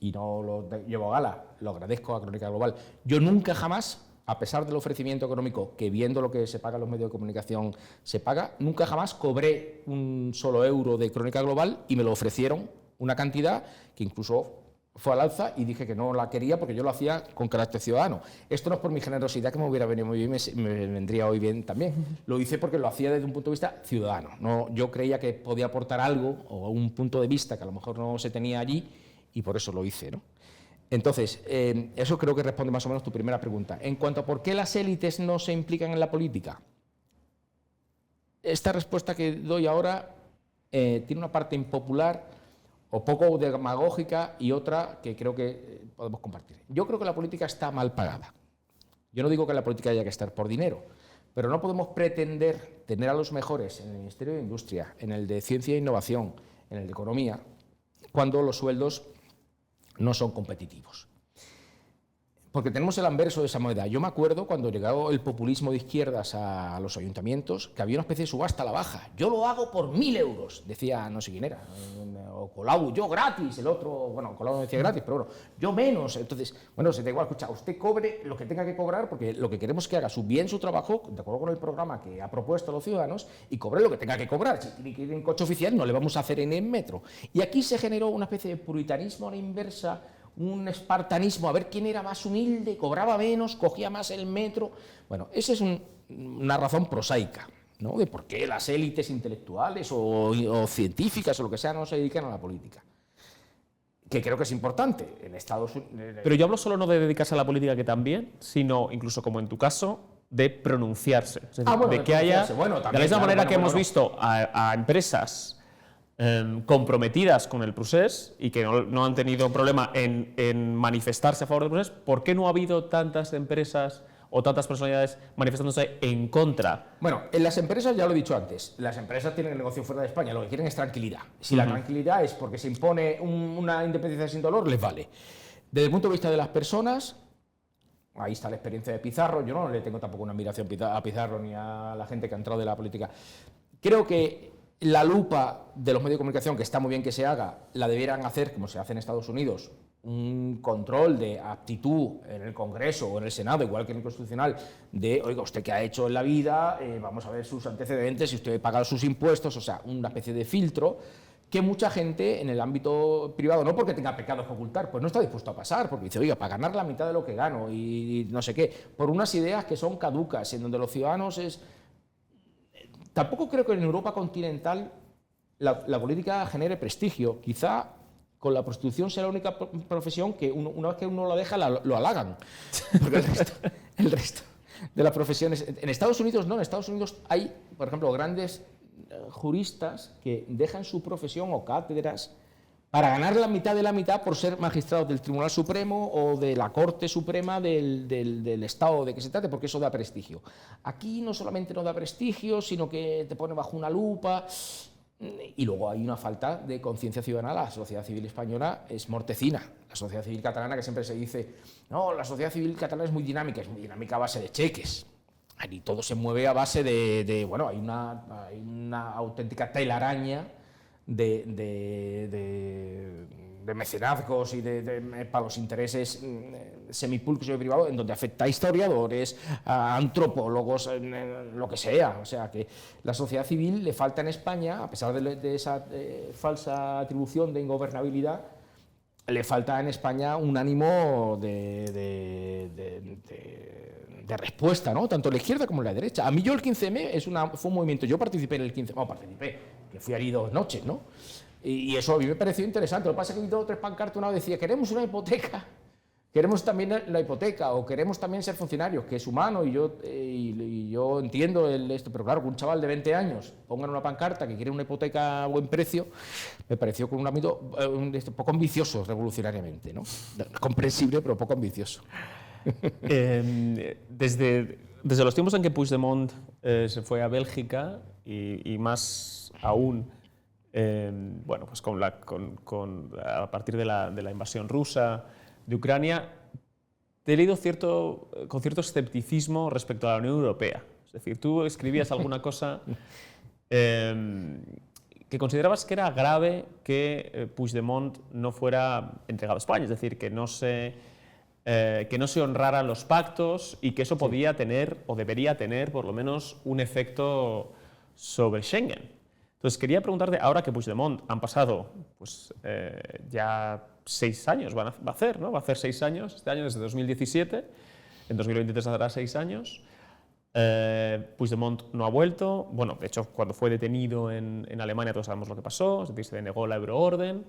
y no lo llevo a gala, lo agradezco a Crónica Global. Yo nunca jamás, a pesar del ofrecimiento económico, que viendo lo que se paga en los medios de comunicación se paga, nunca jamás cobré un solo euro de Crónica Global y me lo ofrecieron una cantidad que incluso fue al alza y dije que no la quería porque yo lo hacía con carácter ciudadano. Esto no es por mi generosidad, que me hubiera venido muy bien, me vendría hoy bien también. Lo hice porque lo hacía desde un punto de vista ciudadano. No, yo creía que podía aportar algo o un punto de vista que a lo mejor no se tenía allí y por eso lo hice, ¿no? Entonces, eso creo que responde más o menos tu primera pregunta. En cuanto a por qué las élites no se implican en la política, esta respuesta que doy ahora tiene una parte impopular o poco demagógica y otra que creo que podemos compartir. Yo creo que la política está mal pagada. Yo no digo que la política haya que estar por dinero, pero no podemos pretender tener a los mejores en el Ministerio de Industria, en el de Ciencia e Innovación, en el de Economía, cuando los sueldos no son competitivos. Porque tenemos el anverso de esa moneda. Yo me acuerdo cuando llegó el populismo de izquierdas a los ayuntamientos, que había una especie de subasta a la baja. Yo lo hago por 1.000 euros, decía no sé quién era, o Colau, yo gratis, el otro, bueno, Colau no decía gratis, pero bueno, yo menos. Entonces, bueno, se da igual, escucha, usted cobre lo que tenga que cobrar, porque lo que queremos es que haga bien su trabajo, de acuerdo con el programa que ha propuesto a los ciudadanos, y cobre lo que tenga que cobrar. Si tiene que ir en coche oficial, no le vamos a hacer en el metro. Y aquí se generó una especie de puritanismo a la inversa, un espartanismo, a ver quién era más humilde, cobraba menos, cogía más el metro. Bueno, esa es una razón prosaica, ¿no?, de por qué las élites intelectuales o científicas o lo que sea no se dedican a la política. Que creo que es importante en Estados Unidos. Pero yo hablo solo no de dedicarse a la política, que también, sino incluso como en tu caso, de pronunciarse. Es decir, bueno, de que haya, bueno, también, de la misma manera que hemos visto a empresas comprometidas con el procés y que no han tenido problema en manifestarse a favor del procés, ¿por qué no ha habido tantas empresas o tantas personalidades manifestándose en contra? Bueno, en las empresas, ya lo he dicho antes, las empresas tienen el negocio fuera de España, lo que quieren es tranquilidad. Si la tranquilidad es porque se impone una independencia sin dolor, les vale. Desde el punto de vista de las personas, ahí está la experiencia de Pizarro. Yo no le tengo tampoco una admiración a Pizarro ni a la gente que ha entrado de la política. Creo que la lupa de los medios de comunicación, que está muy bien que se haga, la debieran hacer, como se hace en Estados Unidos, un control de aptitud en el Congreso o en el Senado, igual que en el Constitucional, de, oiga, ¿usted qué ha hecho en la vida? Vamos a ver sus antecedentes, si usted ha pagado sus impuestos, o sea, una especie de filtro que mucha gente en el ámbito privado, no porque tenga pecados que ocultar, pues no está dispuesto a pasar, porque dice, oiga, para ganar la mitad de lo que gano y no sé qué, por unas ideas que son caducas, en donde los ciudadanos es... Tampoco creo que en Europa continental la política genere prestigio, quizá... Con la prostitución será la única profesión que una vez que uno la deja, lo halagan. Porque el resto de las profesiones... En Estados Unidos no, en Estados Unidos hay, por ejemplo, grandes juristas que dejan su profesión o cátedras para ganar la mitad de la mitad por ser magistrados del Tribunal Supremo o de la Corte Suprema del Estado de que se trate, porque eso da prestigio. Aquí no solamente no da prestigio, sino que te pone bajo una lupa... Y luego hay una falta de conciencia ciudadana. La sociedad civil española es mortecina. La sociedad civil catalana, que siempre se dice, no, la sociedad civil catalana es muy dinámica a base de cheques. Y todo se mueve a base bueno, hay una auténtica telaraña de mecenazgos y para los intereses semipúblicos y privados, en donde afecta a historiadores, a antropólogos, lo que sea. O sea, que la sociedad civil le falta en España, a pesar de esa falsa atribución de ingobernabilidad, le falta en España un ánimo de respuesta, ¿no? Tanto en la izquierda como en la derecha. A mí el 15M fue un movimiento, yo participé en el 15M, que fui allí 2 noches, ¿no? Y eso a mí me pareció interesante. Lo que pasa es que vi 2 o 3 pancartas, una decía, queremos una hipoteca, queremos también la hipoteca, o queremos también ser funcionarios, que es humano, y yo entiendo esto, pero claro, que un chaval de 20 años ponga en una pancarta que quiere una hipoteca a buen precio, me pareció con un ámbito poco ambicioso revolucionariamente, ¿no? Comprensible, pero poco ambicioso. Desde los tiempos en que Puigdemont se fue a Bélgica y más aún, bueno, pues a partir de la invasión rusa de Ucrania, te he leído con cierto escepticismo respecto a la Unión Europea. Es decir, tú escribías alguna cosa que considerabas que era grave que Puigdemont no fuera entregado a España, es decir, que no se honraran los pactos y que eso podía tener o debería tener por lo menos un efecto sobre Schengen. Entonces quería preguntarte, ahora que Puigdemont han pasado pues, ya 6 años, va a hacer, ¿no? Va a hacer 6 años este año, desde 2017, en 2023 hará 6 años. Puigdemont no ha vuelto, bueno, de hecho cuando fue detenido en Alemania todos sabemos lo que pasó, es decir, se denegó la euroorden.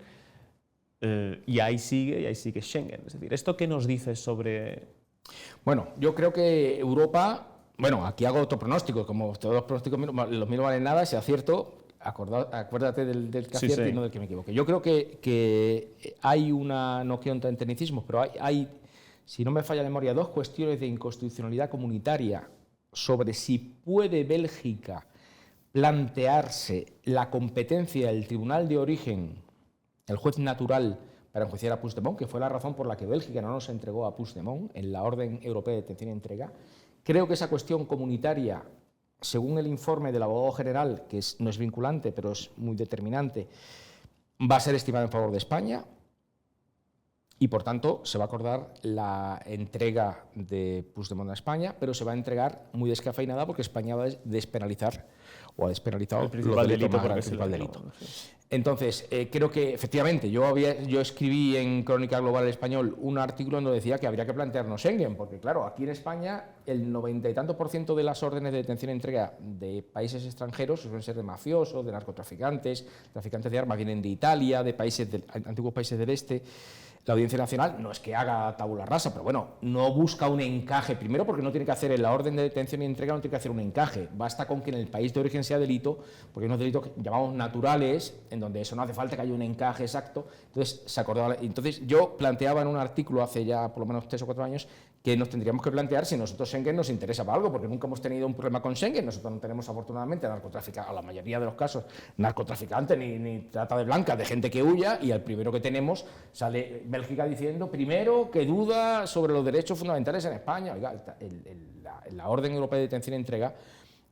Y ahí sigue Schengen. Es decir, ¿esto qué nos dice sobre...? Bueno, yo creo que Europa... Bueno, aquí hago otro pronóstico, como todos los pronósticos los míos no valen nada, si acierto, acuérdate del que acierte y no del que me equivoque. Yo creo que hay una, no quiero entrar en tecnicismos, pero hay, si no me falla la memoria, 2 cuestiones de inconstitucionalidad comunitaria sobre si puede Bélgica plantearse la competencia del Tribunal de Origen, el juez natural, para enjuiciar a Puigdemont, que fue la razón por la que Bélgica no nos entregó a Puigdemont en la Orden Europea de Detención y Entrega. Creo que esa cuestión comunitaria, según el informe del abogado general, que no es vinculante, pero es muy determinante, va a ser estimada en favor de España y, por tanto, se va a acordar la entrega de Puigdemont a España, pero se va a entregar muy descafeinada porque España va a despenalizar o ha despenalizado el principal delito. Entonces, creo que efectivamente, yo escribí en Crónica Global Español un artículo donde decía que habría que plantearnos Schengen, porque claro, aquí en España el 90 y tanto % de las órdenes de detención y entrega de países extranjeros suelen ser de mafiosos, de narcotraficantes, traficantes de armas, vienen de Italia, de antiguos países del este. La Audiencia Nacional no es que haga tabula rasa, pero bueno, no busca un encaje, primero porque no tiene que hacer en la orden de detención y entrega, no tiene que hacer un encaje, basta con que en el país de origen sea delito, porque hay unos delitos que llamamos naturales, en donde eso no hace falta que haya un encaje exacto. Entonces se acordaba. Entonces yo planteaba en un artículo hace ya por lo menos 3 o 4 años que nos tendríamos que plantear si nosotros Schengen nos interesa para algo, porque nunca hemos tenido un problema con Schengen. Nosotros no tenemos afortunadamente narcotraficantes, a la mayoría de los casos, narcotraficantes ni trata de blancas, de gente que huya, y al primero que tenemos sale Bélgica diciendo primero que duda sobre los derechos fundamentales en España. Oiga, la Orden Europea de Detención y Entrega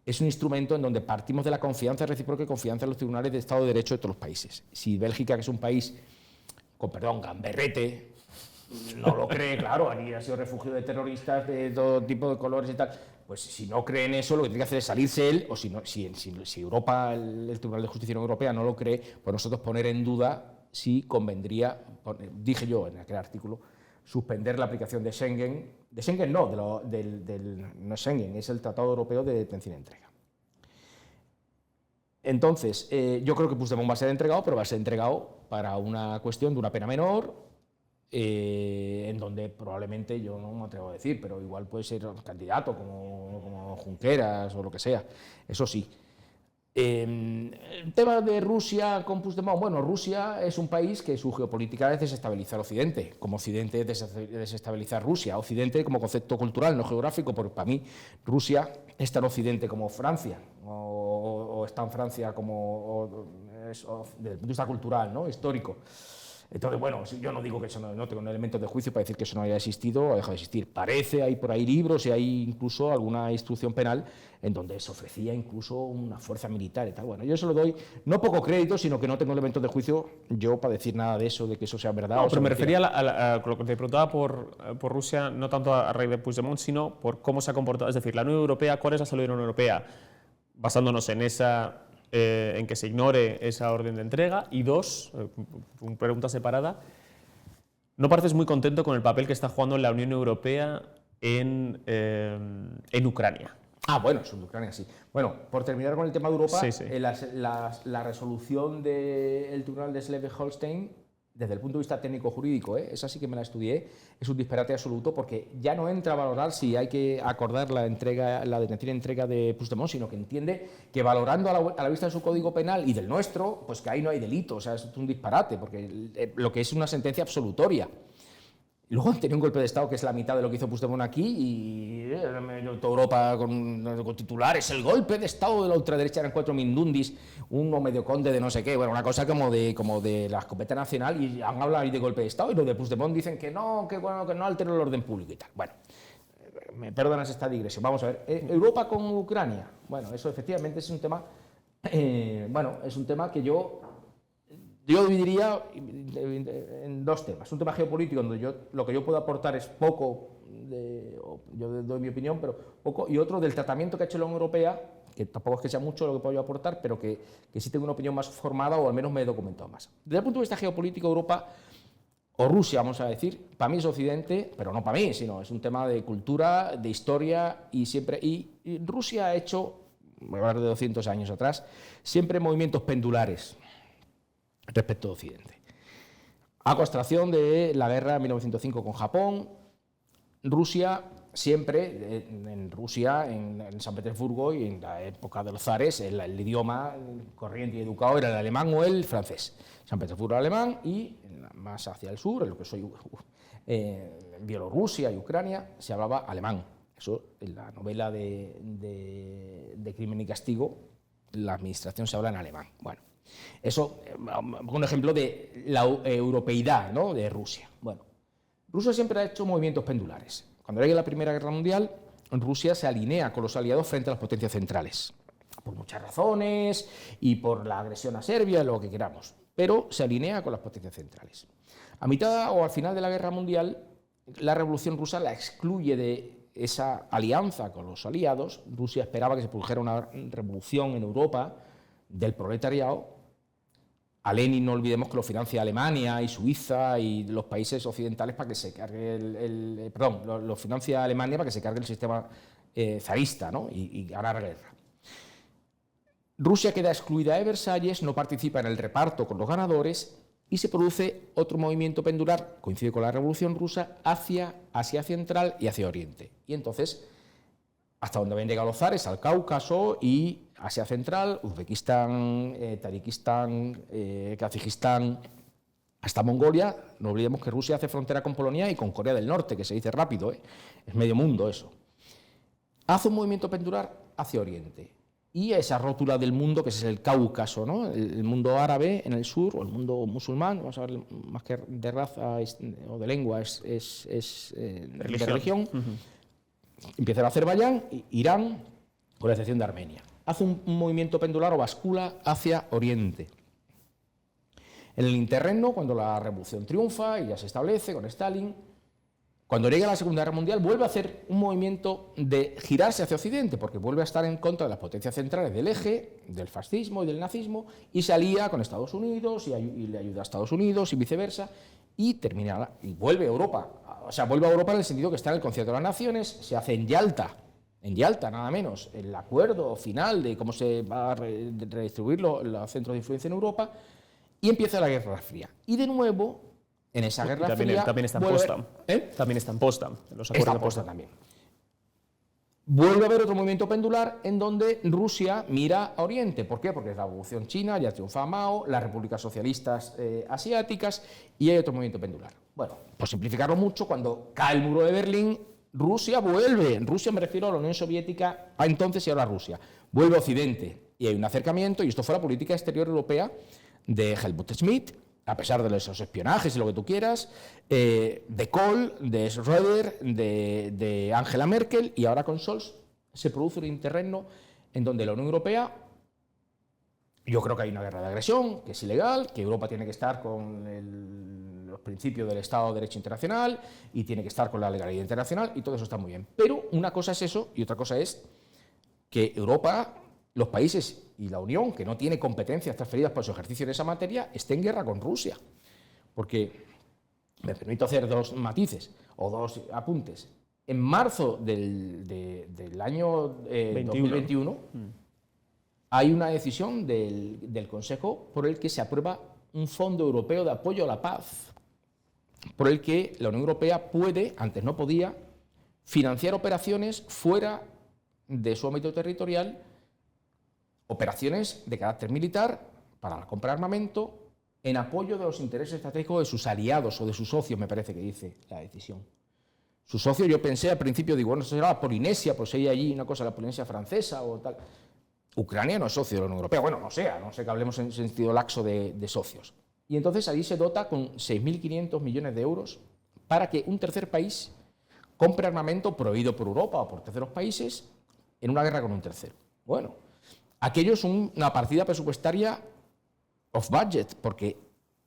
es un instrumento en donde partimos de la confianza recíproca y confianza en los tribunales de Estado de Derecho de todos los países. Si Bélgica, que es un país, con perdón, gamberrete, no lo cree, claro, allí ha sido refugio de terroristas de todo tipo de colores y tal. Pues si no cree en eso, lo que tiene que hacer es salirse él, o si Europa, el Tribunal de Justicia Europea no lo cree, pues nosotros poner en duda si convendría, dije yo en aquel artículo, suspender la aplicación de Schengen no, no es Schengen, es el Tratado Europeo de Detención y Entrega. Entonces, yo creo que Puigdemont va a ser entregado, pero va a ser entregado para una cuestión de una pena menor, en donde probablemente, yo no me atrevo a decir, pero igual puede ser candidato como Junqueras o lo que sea, eso sí. El tema de Rusia con Puigdemont, bueno, Rusia es un país que su geopolítica es desestabilizar Occidente, como Occidente es desestabilizar Rusia, Occidente como concepto cultural, no geográfico, porque para mí Rusia es tan Occidente como Francia, o es tan Francia como desde el punto de vista cultural, ¿no? Histórico. Entonces, bueno, yo no digo que eso no tengo elementos de juicio para decir que eso no haya existido o ha dejado de existir. Parece, hay por ahí libros y hay incluso alguna instrucción penal en donde se ofrecía incluso una fuerza militar y tal. Bueno, yo se lo doy no poco crédito, sino que no tengo elementos de juicio yo para decir nada de eso, de que eso sea verdad. No, o pero me mentira. refería a lo que te preguntaba por Rusia, no tanto a raíz de Puigdemont, sino por cómo se ha comportado. Es decir, la Unión Europea, ¿cuál es la salida de la Unión Europea? Basándonos en esa... en que se ignore esa orden de entrega, y dos, pregunta separada, ¿no pareces muy contento con el papel que está jugando la Unión Europea en Ucrania? Ah, bueno, eso en Ucrania sí. Bueno, por terminar con el tema de Europa, Sí, sí. La resolución del Tribunal de Schleswig-Holstein, desde el punto de vista técnico-jurídico, esa sí que me la estudié, es un disparate absoluto, porque ya no entra a valorar si hay que acordar la detención y entrega de Puigdemont, sino que entiende que valorando a la vista de su Código Penal y del nuestro, pues que ahí no hay delito, o sea, es un disparate, porque lo que es una sentencia absolutoria. Luego han tenido un golpe de Estado que es la mitad de lo que hizo Puigdemont aquí y toda Europa con titulares, el golpe de Estado de la ultraderecha, eran 4 mindundis, uno medio conde de no sé qué, bueno, una cosa como de la escopeta nacional, y han hablado ahí de golpe de Estado, y los de Puigdemont dicen que no alteró el orden público y tal. Bueno, me perdonas esta digresión. Vamos a ver, Europa con Ucrania, bueno, eso efectivamente es un tema, es un tema que yo dividiría en dos temas. Un tema geopolítico, donde lo que yo puedo aportar es poco, yo doy mi opinión, pero poco, y otro del tratamiento que ha hecho la Unión Europea, que tampoco es que sea mucho lo que puedo yo aportar, pero que sí tengo una opinión más formada, o al menos me he documentado más. Desde el punto de vista geopolítico, Europa, o Rusia, vamos a decir, para mí es Occidente, pero no para mí, sino es un tema de cultura, de historia, y Rusia ha hecho, voy a hablar de 200 años atrás, siempre movimientos pendulares respecto a Occidente. A contracción de la guerra de 1905 con Japón, Rusia siempre, en San Petersburgo y en la época de los zares, el idioma corriente y educado era el alemán o el francés. San Petersburgo alemán, y más hacia el sur, en lo que soy Bielorrusia y Ucrania, se hablaba alemán. Eso en la novela de Crimen y Castigo, la administración se habla en alemán. Bueno, eso, un ejemplo de la europeidad, ¿no?, de Rusia. Bueno, Rusia siempre ha hecho movimientos pendulares. Cuando llegue la Primera Guerra Mundial, Rusia se alinea con los aliados frente a las potencias centrales, por muchas razones, y por la agresión a Serbia, lo que queramos, pero se alinea con las potencias centrales. A mitad o al final de la Guerra Mundial, la Revolución Rusa la excluye de esa alianza con los aliados. Rusia esperaba que se produjera una revolución en Europa del proletariado. A Lenin no olvidemos que lo financia Alemania y Suiza y los países occidentales para que se cargue lo financia Alemania para que se cargue el sistema zarista, ¿no?, y ganar la guerra. Rusia queda excluida de Versalles, no participa en el reparto con los ganadores, y se produce otro movimiento pendular, coincide con la Revolución Rusa, hacia Asia Central y hacia Oriente. Y entonces, hasta donde habían llegado los zares, al Cáucaso y Asia Central, Uzbekistán, Tayikistán, Kazajistán, hasta Mongolia. No olvidemos que Rusia hace frontera con Polonia y con Corea del Norte, que se dice rápido, es medio mundo eso. Hace un movimiento pendular hacia Oriente. Y esa rótula del mundo, que es el Cáucaso, ¿no?, el mundo árabe en el sur, o el mundo musulmán, vamos a ver, más que de raza o de lengua, es de religión. Empieza en Azerbaiyán, Irán, con la excepción de Armenia. Hace un movimiento pendular o bascula hacia Oriente. En el interregno, cuando la revolución triunfa y ya se establece con Stalin, cuando llega la Segunda Guerra Mundial, vuelve a hacer un movimiento de girarse hacia Occidente, porque vuelve a estar en contra de las potencias centrales del eje, del fascismo y del nazismo, y se alía con Estados Unidos y le ayuda a Estados Unidos y viceversa, y termina, y vuelve a Europa. O sea, vuelve a Europa en el sentido que está en el Concierto de las Naciones, se hace en Yalta nada menos, el acuerdo final de cómo se va a redistribuir los centros de influencia en Europa, y empieza la Guerra Fría. Y de nuevo, en esa Guerra Fría... También está en Potsdam. También está en Potsdam. Está en Potsdam también. Vuelve a haber otro movimiento pendular en donde Rusia mira a Oriente. ¿Por qué? Porque es la Revolución China, ya triunfa Mao, las repúblicas socialistas asiáticas, y hay otro movimiento pendular. Bueno, por simplificarlo mucho, cuando cae el muro de Berlín, Rusia vuelve. Rusia, me refiero a la Unión Soviética, a entonces y ahora Rusia. Vuelve a Occidente y hay un acercamiento, y esto fue la política exterior europea de Helmut Schmidt, a pesar de esos espionajes y lo que tú quieras, de Kohl, de Schröder, de Angela Merkel, y ahora con Scholz se produce un interregno en donde la Unión Europea, yo creo que hay una guerra de agresión, que es ilegal, que Europa tiene que estar con los principios del Estado de Derecho internacional y tiene que estar con la legalidad internacional, y todo eso está muy bien. Pero una cosa es eso y otra cosa es que Europa, los países y la Unión, que no tiene competencias transferidas por su ejercicio en esa materia, esté en guerra con Rusia. Porque, me permito hacer dos matices o dos apuntes. En marzo del año 2021 hay una decisión del Consejo por el que se aprueba un Fondo Europeo de Apoyo a la Paz, por el que la Unión Europea puede, antes no podía, financiar operaciones fuera de su ámbito territorial, operaciones de carácter militar para la compra de armamento en apoyo de los intereses estratégicos de sus aliados o de sus socios, me parece que dice la decisión. Sus socios, yo pensé al principio, digo, bueno, eso será la Polinesia, pues hay allí una cosa, la Polinesia francesa o tal. Ucrania no es socio de la Unión Europea, bueno, no sé que hablemos en sentido laxo de socios. Y entonces allí se dota con 6.500 millones de euros para que un tercer país compre armamento prohibido por Europa o por terceros países en una guerra con un tercero. Bueno, aquello es una partida presupuestaria off budget, porque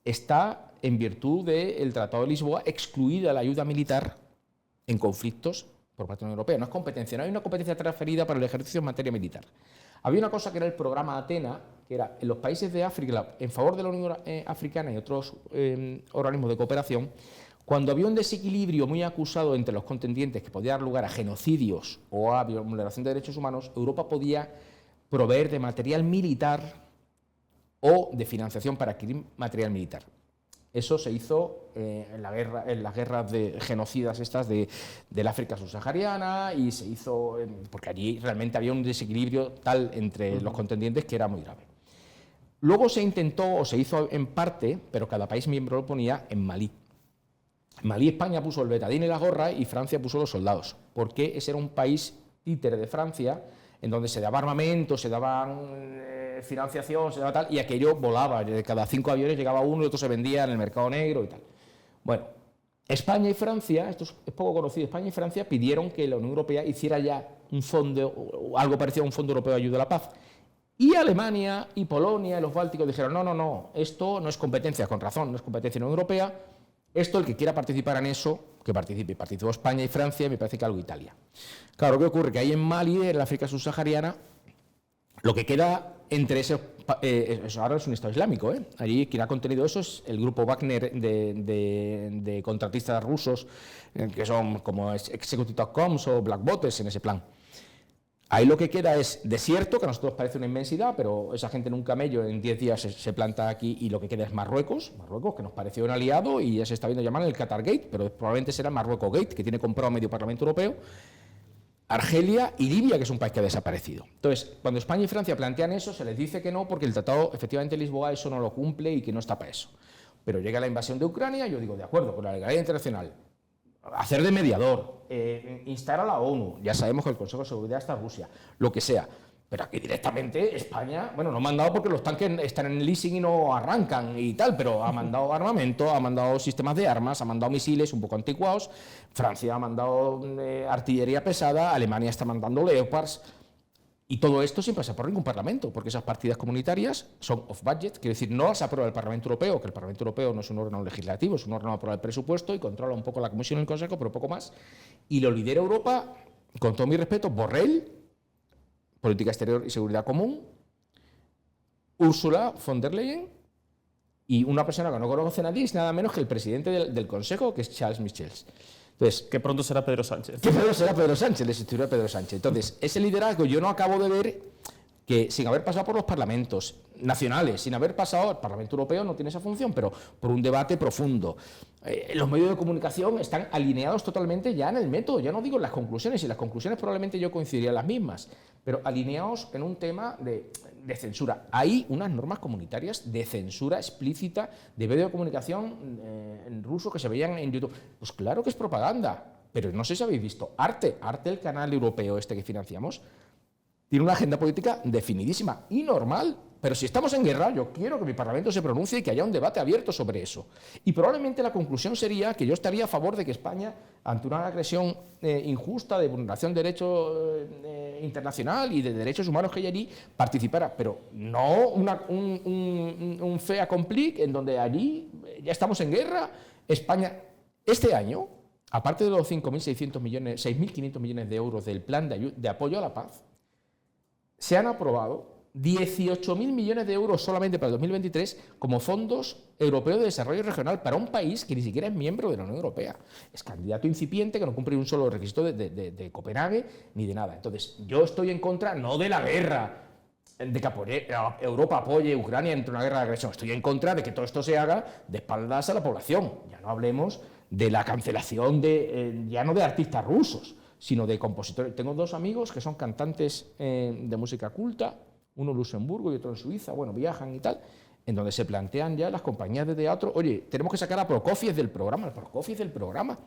está, en virtud del Tratado de Lisboa, excluida la ayuda militar en conflictos por parte de la Unión Europea. No es competencia, no hay una competencia transferida para el ejercicio en materia militar. Había una cosa que era el programa Atena, que era en los países de África, en favor de la Unión Africana y otros organismos de cooperación, cuando había un desequilibrio muy acusado entre los contendientes que podía dar lugar a genocidios o a vulneración de derechos humanos, Europa podía proveer de material militar o de financiación para adquirir material militar. Eso se hizo en las guerras de genocidas estas del África subsahariana, y se hizo porque allí realmente había un desequilibrio tal entre los contendientes que era muy grave. Luego se intentó, o se hizo en parte, pero cada país miembro lo ponía, en Malí. En Malí España puso el betadín y la gorra y Francia puso los soldados, porque ese era un país títere de Francia, en donde se daba armamento, se daban financiación, se daba tal, y aquello volaba. De cada 5 aviones llegaba uno y otro se vendía en el mercado negro y tal. Bueno, España y Francia, esto es poco conocido, España y Francia pidieron que la Unión Europea hiciera ya un fondo, o algo parecido a un Fondo Europeo de Ayuda a la Paz. Y Alemania y Polonia y los bálticos dijeron, no, esto no es competencia, con razón, no es competencia de la Unión Europea, esto el que quiera participar en eso, que participe. Participó España y Francia, y me parece que algo Italia. Claro, ¿qué ocurre? Que ahí en Mali, en la África subsahariana, lo que queda entre esos, ahora es un Estado Islámico, allí quien ha contenido eso es el grupo Wagner de contratistas rusos, que son como Executive.coms o Black Botes en ese plan. Ahí lo que queda es desierto, que a nosotros parece una inmensidad, pero esa gente en un camello en 10 días se planta aquí, y lo que queda es Marruecos, que nos pareció un aliado y ya se está viendo llamar el Qatar Gate, pero probablemente será Marruecos Gate, que tiene comprado medio Parlamento Europeo, Argelia y Libia, que es un país que ha desaparecido. Entonces, cuando España y Francia plantean eso, se les dice que no, porque el Tratado, efectivamente, de Lisboa eso no lo cumple y que no está para eso. Pero llega la invasión de Ucrania, yo digo, de acuerdo, con la legalidad internacional, hacer de mediador, instar a la ONU, ya sabemos que el Consejo de Seguridad está Rusia, lo que sea, pero aquí directamente España, bueno, no ha mandado porque los tanques están en leasing y no arrancan y tal, pero ha mandado armamento, ha mandado sistemas de armas, ha mandado misiles un poco anticuados, Francia ha mandado artillería pesada, Alemania está mandando Leopards. Y todo esto sin pasar por ningún parlamento, porque esas partidas comunitarias son off budget, quiere decir, no las aprueba el Parlamento Europeo, que el Parlamento Europeo no es un órgano legislativo, es un órgano que aprueba el presupuesto y controla un poco la Comisión y el Consejo, pero poco más. Y lo lidera Europa, con todo mi respeto, Borrell, Política Exterior y Seguridad Común, Ursula von der Leyen y una persona que no conoce a nadie, es nada menos que el presidente del Consejo, que es Charles Michels. Entonces, Que pronto será Pedro Sánchez. que Pedro será Pedro Sánchez, le sustituirá Pedro Sánchez. Entonces, ese liderazgo yo no acabo de ver que, sin haber pasado por los parlamentos nacionales, sin haber pasado, el Parlamento Europeo no tiene esa función, pero por un debate profundo. Los medios de comunicación están alineados totalmente ya en el método, ya no digo en las conclusiones, y las conclusiones probablemente yo coincidiría en las mismas, pero alineados en un tema de censura. Hay unas normas comunitarias de censura explícita de medios de comunicación en ruso que se veían en YouTube. Pues claro que es propaganda, pero no sé si habéis visto Arte, el canal europeo este que financiamos, tiene una agenda política definidísima y normal. Pero si estamos en guerra, yo quiero que mi Parlamento se pronuncie y que haya un debate abierto sobre eso. Y probablemente la conclusión sería que yo estaría a favor de que España, ante una agresión injusta de vulneración de derecho internacional y de derechos humanos que hay allí, participara. Pero no un fait accompli en donde allí ya estamos en guerra. España, este año, aparte de los 6.500 millones de euros del plan de apoyo a la paz, se han aprobado 18.000 millones de euros solamente para el 2023 como fondos europeos de desarrollo regional para un país que ni siquiera es miembro de la Unión Europea. Es candidato incipiente que no cumple un solo requisito de Copenhague ni de nada. Entonces, yo estoy en contra no de la guerra, de que Europa apoye a Ucrania entre una guerra de agresión. Estoy en contra de que todo esto se haga de espaldas a la población. Ya no hablemos de la cancelación ya no de artistas rusos, sino de compositores. Tengo dos amigos que son cantantes de música culta, uno en Luxemburgo y otro en Suiza, bueno, viajan y tal, en donde se plantean ya las compañías de teatro, oye, tenemos que sacar a Prokofiev del programa, O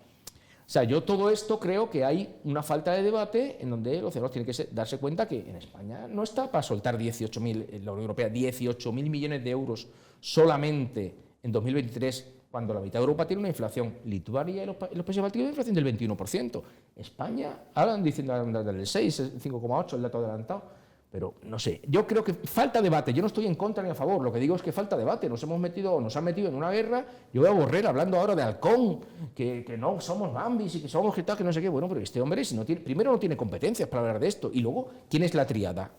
sea, yo todo esto creo que hay una falta de debate en donde los ciudadanos tienen que darse cuenta que en España no está para soltar 18.000, en la Unión Europea, 18.000 millones de euros solamente en 2023, cuando la mitad de Europa tiene una inflación. Lituania y los países bálticos tienen una inflación del 21%. España, ahora diciendo del 6, 5,8 el dato adelantado. Pero no sé, yo creo que falta debate. Yo no estoy en contra ni a favor, lo que digo es que falta debate. Nos han metido en una guerra. Yo veo a Borrell hablando ahora de halcón, que no somos bambis y que somos que tal, que no sé qué. Bueno, pero este hombre primero no tiene competencias para hablar de esto, y luego, ¿quién es la triada?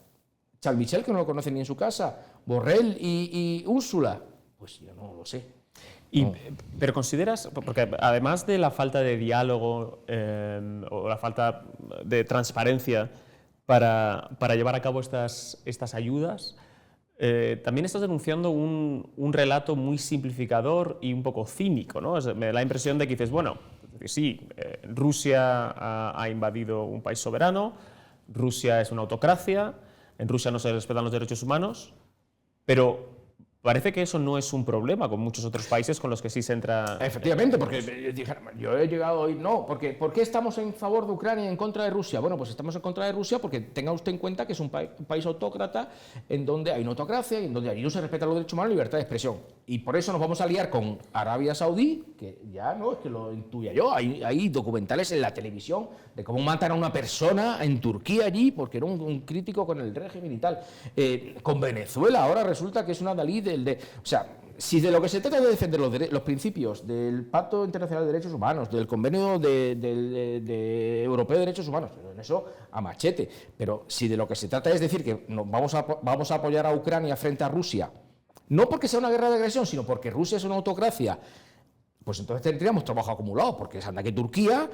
Charles Michel, que no lo conoce ni en su casa, Borrell y Úrsula. Pues yo no lo sé. Pero consideras, porque además de la falta de diálogo o la falta de transparencia para llevar a cabo estas ayudas, también estás denunciando un relato muy simplificador y un poco cínico, ¿no? Me da la impresión de que dices, bueno, sí, Rusia ha invadido un país soberano, Rusia es una autocracia, en Rusia no se respetan los derechos humanos, pero parece que eso no es un problema con muchos otros países con los que sí se entra. Efectivamente, porque yo he llegado hoy, no, porque ¿por qué estamos en favor de Ucrania y en contra de Rusia? Bueno, pues estamos en contra de Rusia porque tenga usted en cuenta que es un país autócrata en donde hay una autocracia y en donde allí no se respetan los derechos humanos y libertad de expresión. Y por eso nos vamos a liar con Arabia Saudí, que ya no es que lo intuya yo, hay documentales en la televisión de cómo matan a una persona en Turquía allí porque era un crítico con el régimen y tal. Con Venezuela ahora resulta que es una dalí o sea, si de lo que se trata es de defender los principios del Pacto Internacional de Derechos Humanos, del Convenio Europeo de Derechos Humanos, pero en eso a machete, pero si de lo que se trata es decir que vamos a apoyar a Ucrania frente a Rusia, no porque sea una guerra de agresión, sino porque Rusia es una autocracia, pues entonces tendríamos trabajo acumulado, porque anda que Turquía...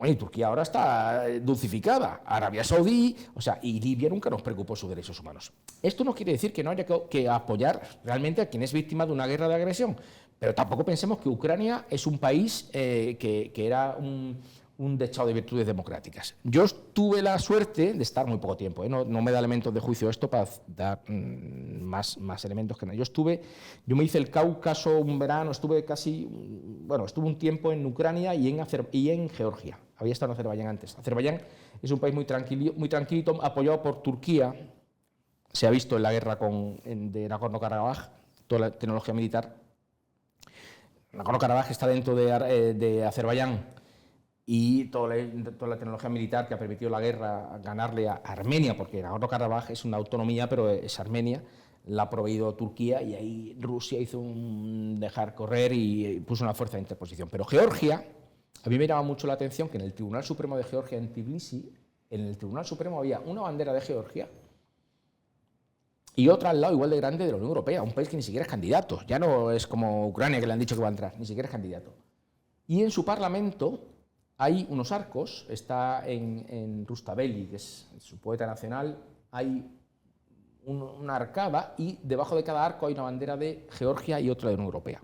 Bueno, y Turquía ahora está dulcificada, Arabia Saudí, o sea, y Libia nunca nos preocupó sus derechos humanos. Esto no quiere decir que no haya que apoyar realmente a quien es víctima de una guerra de agresión, pero tampoco pensemos que Ucrania es un país que era un dechado de virtudes democráticas. Yo tuve la suerte de estar muy poco tiempo, no me da elementos de juicio esto para dar más elementos que nada. Yo me hice el Cáucaso un verano, estuve un tiempo en Ucrania y en Georgia. Había estado en Azerbaiyán antes. Azerbaiyán es un país muy tranquilito, apoyado por Turquía. Se ha visto en la guerra de Nagorno-Karabaj, toda la tecnología militar. Nagorno-Karabaj está dentro de Azerbaiyán. y toda la tecnología militar que ha permitido la guerra ganarle a Armenia, porque Nagorno-Karabaj es una autonomía, pero es Armenia, la ha proveído Turquía y ahí Rusia hizo un dejar correr y puso una fuerza de interposición. Pero Georgia, a mí me llama mucho la atención que en el Tribunal Supremo de Georgia en Tbilisi, en el Tribunal Supremo había una bandera de Georgia y otra al lado igual de grande de la Unión Europea, un país que ni siquiera es candidato, ya no es como Ucrania que le han dicho que va a entrar, ni siquiera es candidato. Y en su parlamento hay unos arcos, está en Rustaveli, que es su poeta nacional, hay una arcada y debajo de cada arco hay una bandera de Georgia y otra de la Unión Europea.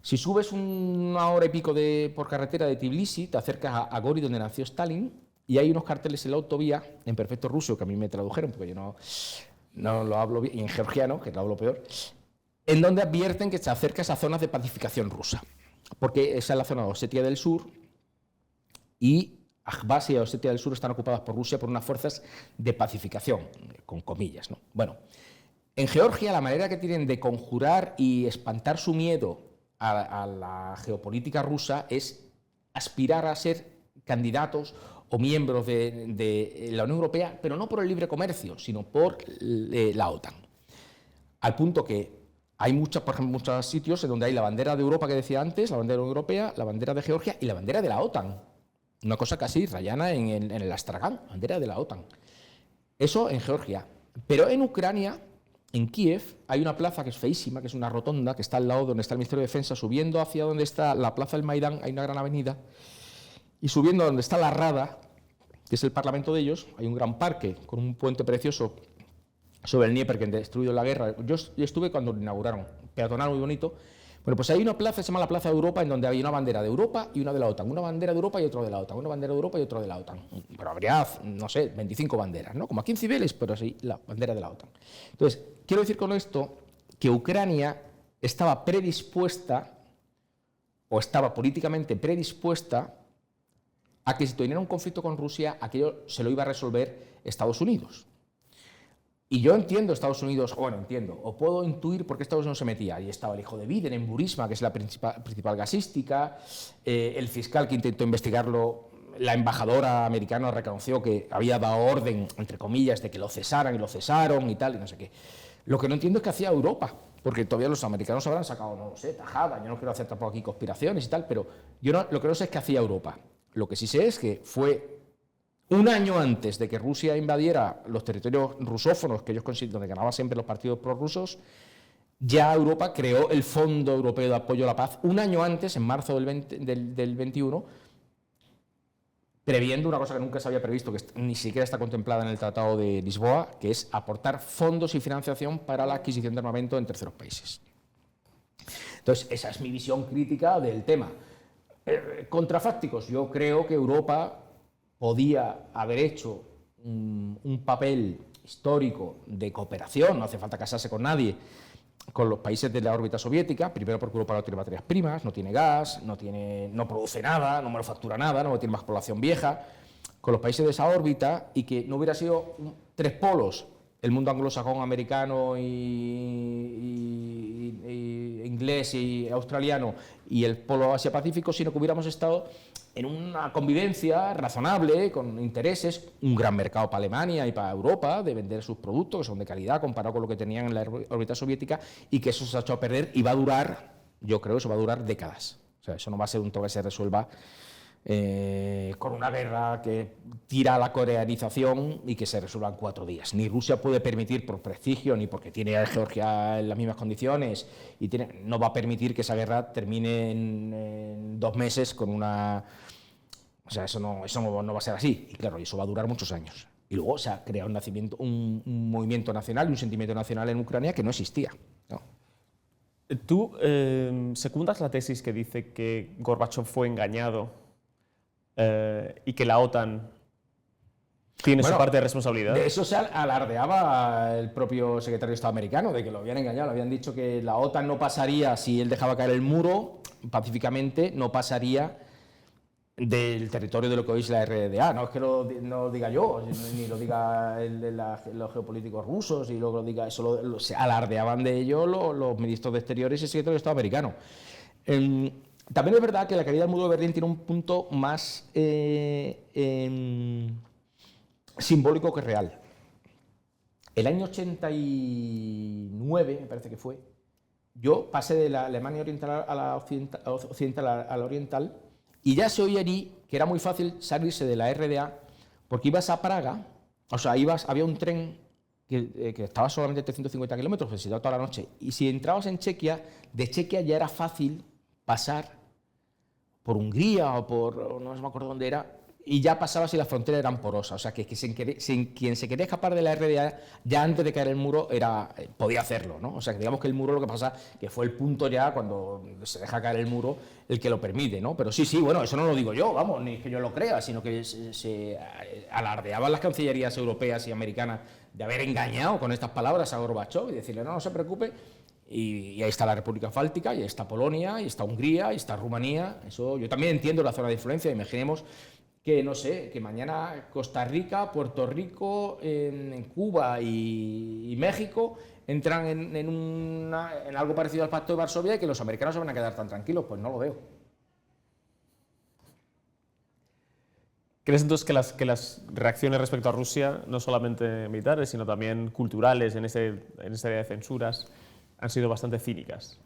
Si subes una hora y pico por carretera de Tbilisi, te acercas a Gori, donde nació Stalin, y hay unos carteles en la autovía, en perfecto ruso, que a mí me tradujeron, porque yo no lo hablo bien, y en georgiano, que lo hablo peor, en donde advierten que te acercas a zonas de pacificación rusa, porque esa es la zona de Osetia del Sur, y Abjasia y Osetia del Sur están ocupadas por Rusia por unas fuerzas de pacificación, con comillas, ¿no? Bueno, en Georgia la manera que tienen de conjurar y espantar su miedo a la geopolítica rusa es aspirar a ser candidatos o miembros de la Unión Europea, pero no por el libre comercio, sino por la OTAN. Al punto que hay por ejemplo, muchos sitios en donde hay la bandera de Europa que decía antes, la bandera de la Unión Europea, la bandera de Georgia y la bandera de la OTAN. Una cosa casi rayana en el Astragán, bandera de la OTAN. Eso en Georgia. Pero en Ucrania, en Kiev, hay una plaza que es feísima, que es una rotonda, que está al lado donde está el Ministerio de Defensa, subiendo hacia donde está la plaza del Maidán, hay una gran avenida, y subiendo a donde está la Rada, que es el parlamento de ellos, hay un gran parque con un puente precioso sobre el Dnieper que han destruido en la guerra. Yo estuve cuando lo inauguraron, peatonal muy bonito. Bueno, pues hay una plaza, se llama la Plaza de Europa, en donde había una bandera de Europa y una de la OTAN, una bandera de Europa y otra de la OTAN, una bandera de Europa y otra de la OTAN. Pero habría, no sé, 25 banderas, ¿no? Como aquí en Cibeles, pero sí, la bandera de la OTAN. Entonces, quiero decir con esto que Ucrania estaba predispuesta, o estaba políticamente predispuesta, a que si tuviera un conflicto con Rusia, aquello se lo iba a resolver Estados Unidos. Y yo entiendo Estados Unidos, o puedo intuir por qué Estados Unidos se metía. Ahí estaba el hijo de Biden en Burisma, que es la principal gasística, el fiscal que intentó investigarlo, la embajadora americana reconoció que había dado orden, entre comillas, de que lo cesaran y lo cesaron y tal, y no sé qué. Lo que no entiendo es qué hacía Europa, porque todavía los americanos habrán sacado, no lo sé, tajada, yo no quiero hacer tampoco aquí conspiraciones y tal, pero lo que no sé es qué hacía Europa. Lo que sí sé es que fue un año antes de que Rusia invadiera los territorios rusófonos, que ellos consideran donde ganaban siempre los partidos prorrusos, ya Europa creó el Fondo Europeo de Apoyo a la Paz un año antes, en marzo del 21, previendo una cosa que nunca se había previsto, que ni siquiera está contemplada en el Tratado de Lisboa, que es aportar fondos y financiación para la adquisición de armamento en terceros países. Entonces, esa es mi visión crítica del tema. Contrafácticos, yo creo que Europa podía haber hecho un papel histórico de cooperación, no hace falta casarse con nadie, con los países de la órbita soviética, primero porque Europa no tiene materias primas, no tiene gas, no produce nada, no manufactura nada, no tiene más población vieja, con los países de esa órbita, y que no hubiera sido tres polos, el mundo anglosajón, americano y inglés y australiano, y el polo Asia-Pacífico, sino que hubiéramos estado en una convivencia razonable, con intereses, un gran mercado para Alemania y para Europa, de vender sus productos, que son de calidad comparado con lo que tenían en la órbita soviética, y que eso se ha hecho a perder y va a durar, yo creo que eso va a durar décadas. O sea, eso no va a ser un tema que se resuelva con una guerra que tira a la coreanización y que se resuelva en 4 días. Ni Rusia puede permitir, por prestigio, ni porque tiene a Georgia en las mismas condiciones, y no va a permitir que esa guerra termine en 2 meses con una... O sea, eso no va a ser así. Y claro, eso va a durar muchos años. Y luego se ha creado un movimiento nacional y un sentimiento nacional en Ucrania que no existía, ¿no? ¿Tú secundas la tesis que dice que Gorbachov fue engañado y que la OTAN tiene su parte de responsabilidad? De eso se alardeaba el propio secretario de Estado americano, de que lo habían engañado. Le habían dicho que la OTAN no pasaría, si él dejaba caer el muro pacíficamente, no pasaría del territorio de lo que hoy es la RDA. No es que no lo diga yo, ni lo diga los geopolíticos rusos, y luego lo diga, eso se alardeaban de ello los ministros de Exteriores y el secretario de Estado americano. También es verdad que la caída del muro de Berlín tiene un punto más simbólico que real. El año 89, me parece que fue, yo pasé de la Alemania oriental a la occidental a la oriental, y ya se oía allí que era muy fácil salirse de la RDA, porque ibas a Praga, o sea, había un tren que estaba solamente 350 kilómetros, pues se iba toda la noche, y si entrabas en Chequia, de Chequia ya era fácil pasar por Hungría o no me acuerdo dónde era, y ya pasaba si las fronteras eran porosas. O sea, que quien se quería escapar de la RDA, ya antes de caer el muro, podía hacerlo, ¿no? O sea, que digamos que el muro, lo que pasa que fue el punto ya, cuando se deja caer el muro, el que lo permite, ¿no? Pero sí, bueno, eso no lo digo yo, vamos, ni que yo lo crea, sino que se alardeaban las cancillerías europeas y americanas de haber engañado con estas palabras a Gorbachov y decirle, no se preocupe. Y ahí está la República Báltica, y ahí está Polonia, y está Hungría, y está Rumanía. Eso yo también entiendo la zona de influencia. Imaginemos que, no sé, que mañana Costa Rica, Puerto Rico, en Cuba y México entran en algo parecido al Pacto de Varsovia y que los americanos se van a quedar tan tranquilos. Pues no lo veo. ¿Crees entonces que las reacciones respecto a Rusia, no solamente militares, sino también culturales, en esta área de censuras, han sido bastante cínicas?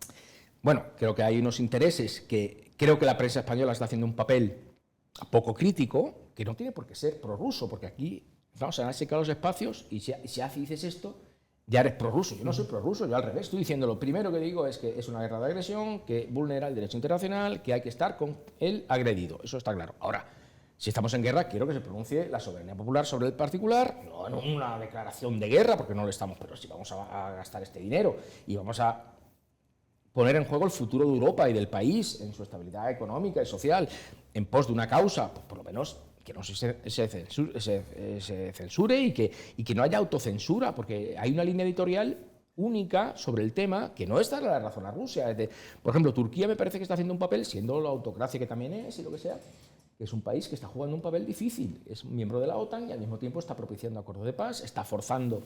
Bueno, creo que hay unos intereses que creo que la prensa española está haciendo un papel poco crítico, que no tiene por qué ser prorruso, porque aquí vamos a secar los espacios y si dices esto, ya eres prorruso. Yo no soy prorruso, yo al revés, estoy diciendo lo primero que digo es que es una guerra de agresión, que vulnera el derecho internacional, que hay que estar con el agredido, eso está claro. Ahora, si estamos en guerra, quiero que se pronuncie la soberanía popular sobre el particular, no en una declaración de guerra, porque no lo estamos, pero si vamos a gastar este dinero y vamos a poner en juego el futuro de Europa y del país en su estabilidad económica y social en pos de una causa, pues por lo menos que no se censure y que no haya autocensura, porque hay una línea editorial única sobre el tema que no es darle la razón a Rusia. Por ejemplo, Turquía me parece que está haciendo un papel, siendo la autocracia que también es y lo que sea, que es un país que está jugando un papel difícil. Es miembro de la OTAN y al mismo tiempo está propiciando acuerdos de paz, está forzando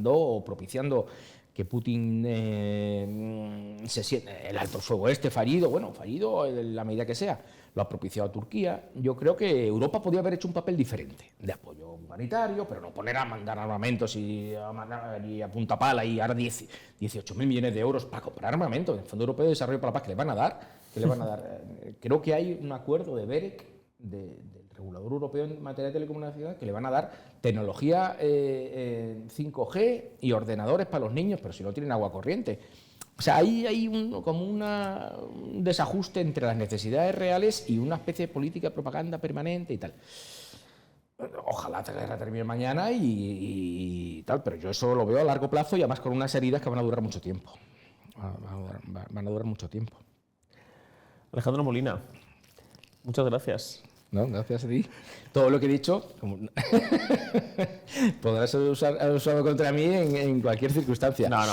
o propiciando que Putin se siente el alto el fuego fallido en la medida que sea, lo ha propiciado Turquía. Yo creo que Europa podría haber hecho un papel diferente, de apoyo humanitario, pero no poner a mandar armamentos y a punta pala y ahora 18.000 millones de euros para comprar armamento del Fondo Europeo de Desarrollo para la Paz. ¿Qué le van a dar? Creo que hay un acuerdo de BEREC, del regulador europeo en materia de telecomunicaciones, que le van a dar tecnología 5G y ordenadores para los niños, pero si no tienen agua corriente. O sea, hay un desajuste entre las necesidades reales y una especie de política de propaganda permanente y tal. Ojalá la guerra termine mañana y tal, pero yo eso lo veo a largo plazo y además con unas heridas que van a durar mucho tiempo. Van a durar mucho tiempo. Alejandro Molina, muchas gracias. No, gracias a ti. Todo lo que he dicho podrás ser usado contra mí en cualquier circunstancia. No,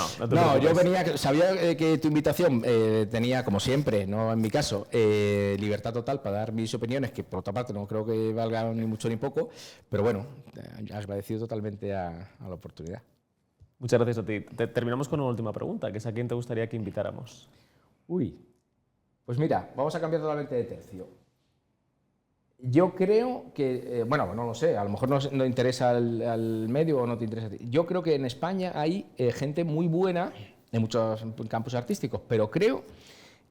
yo sabía que tu invitación tenía, como siempre, no en mi caso, libertad total para dar mis opiniones, que por otra parte no creo que valgan ni mucho ni poco, pero bueno, agradecido totalmente a la oportunidad. Muchas gracias a ti. Terminamos con una última pregunta, que es a quién te gustaría que invitáramos. Pues mira, vamos a cambiar totalmente de tercio. Yo creo que, no lo sé, a lo mejor no interesa al medio o no te interesa a ti. Yo creo que en España hay gente muy buena en muchos campos artísticos, pero creo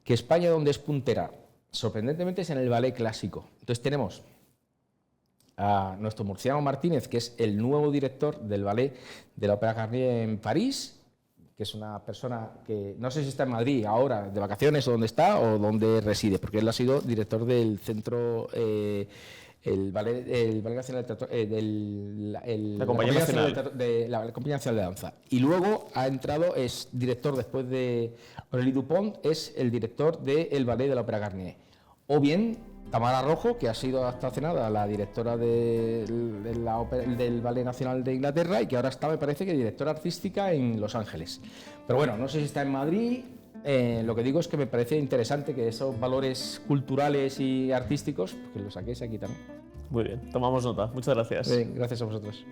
que España donde es puntera, sorprendentemente, es en el ballet clásico. Entonces tenemos a nuestro Murciano Martínez, que es el nuevo director del ballet de la Ópera Garnier en París, que es una persona que no sé si está en Madrid ahora de vacaciones o dónde está o dónde reside, porque él ha sido director del centro, el Ballet Nacional de la Compañía Nacional de la Compañía Nacional de Danza. Y luego ha entrado, es director después de Aurélie Dupont, es el director del Ballet de la Ópera Garnier. O bien Tamara Rojo, que ha sido hasta hace nada la directora del Ballet Nacional de Inglaterra y que ahora está, me parece, que directora artística en Los Ángeles. Pero bueno, no sé si está en Madrid. Lo que digo es que me parece interesante que esos valores culturales y artísticos, que los saquéis aquí también. Muy bien, tomamos nota. Muchas gracias. Bien, gracias a vosotros.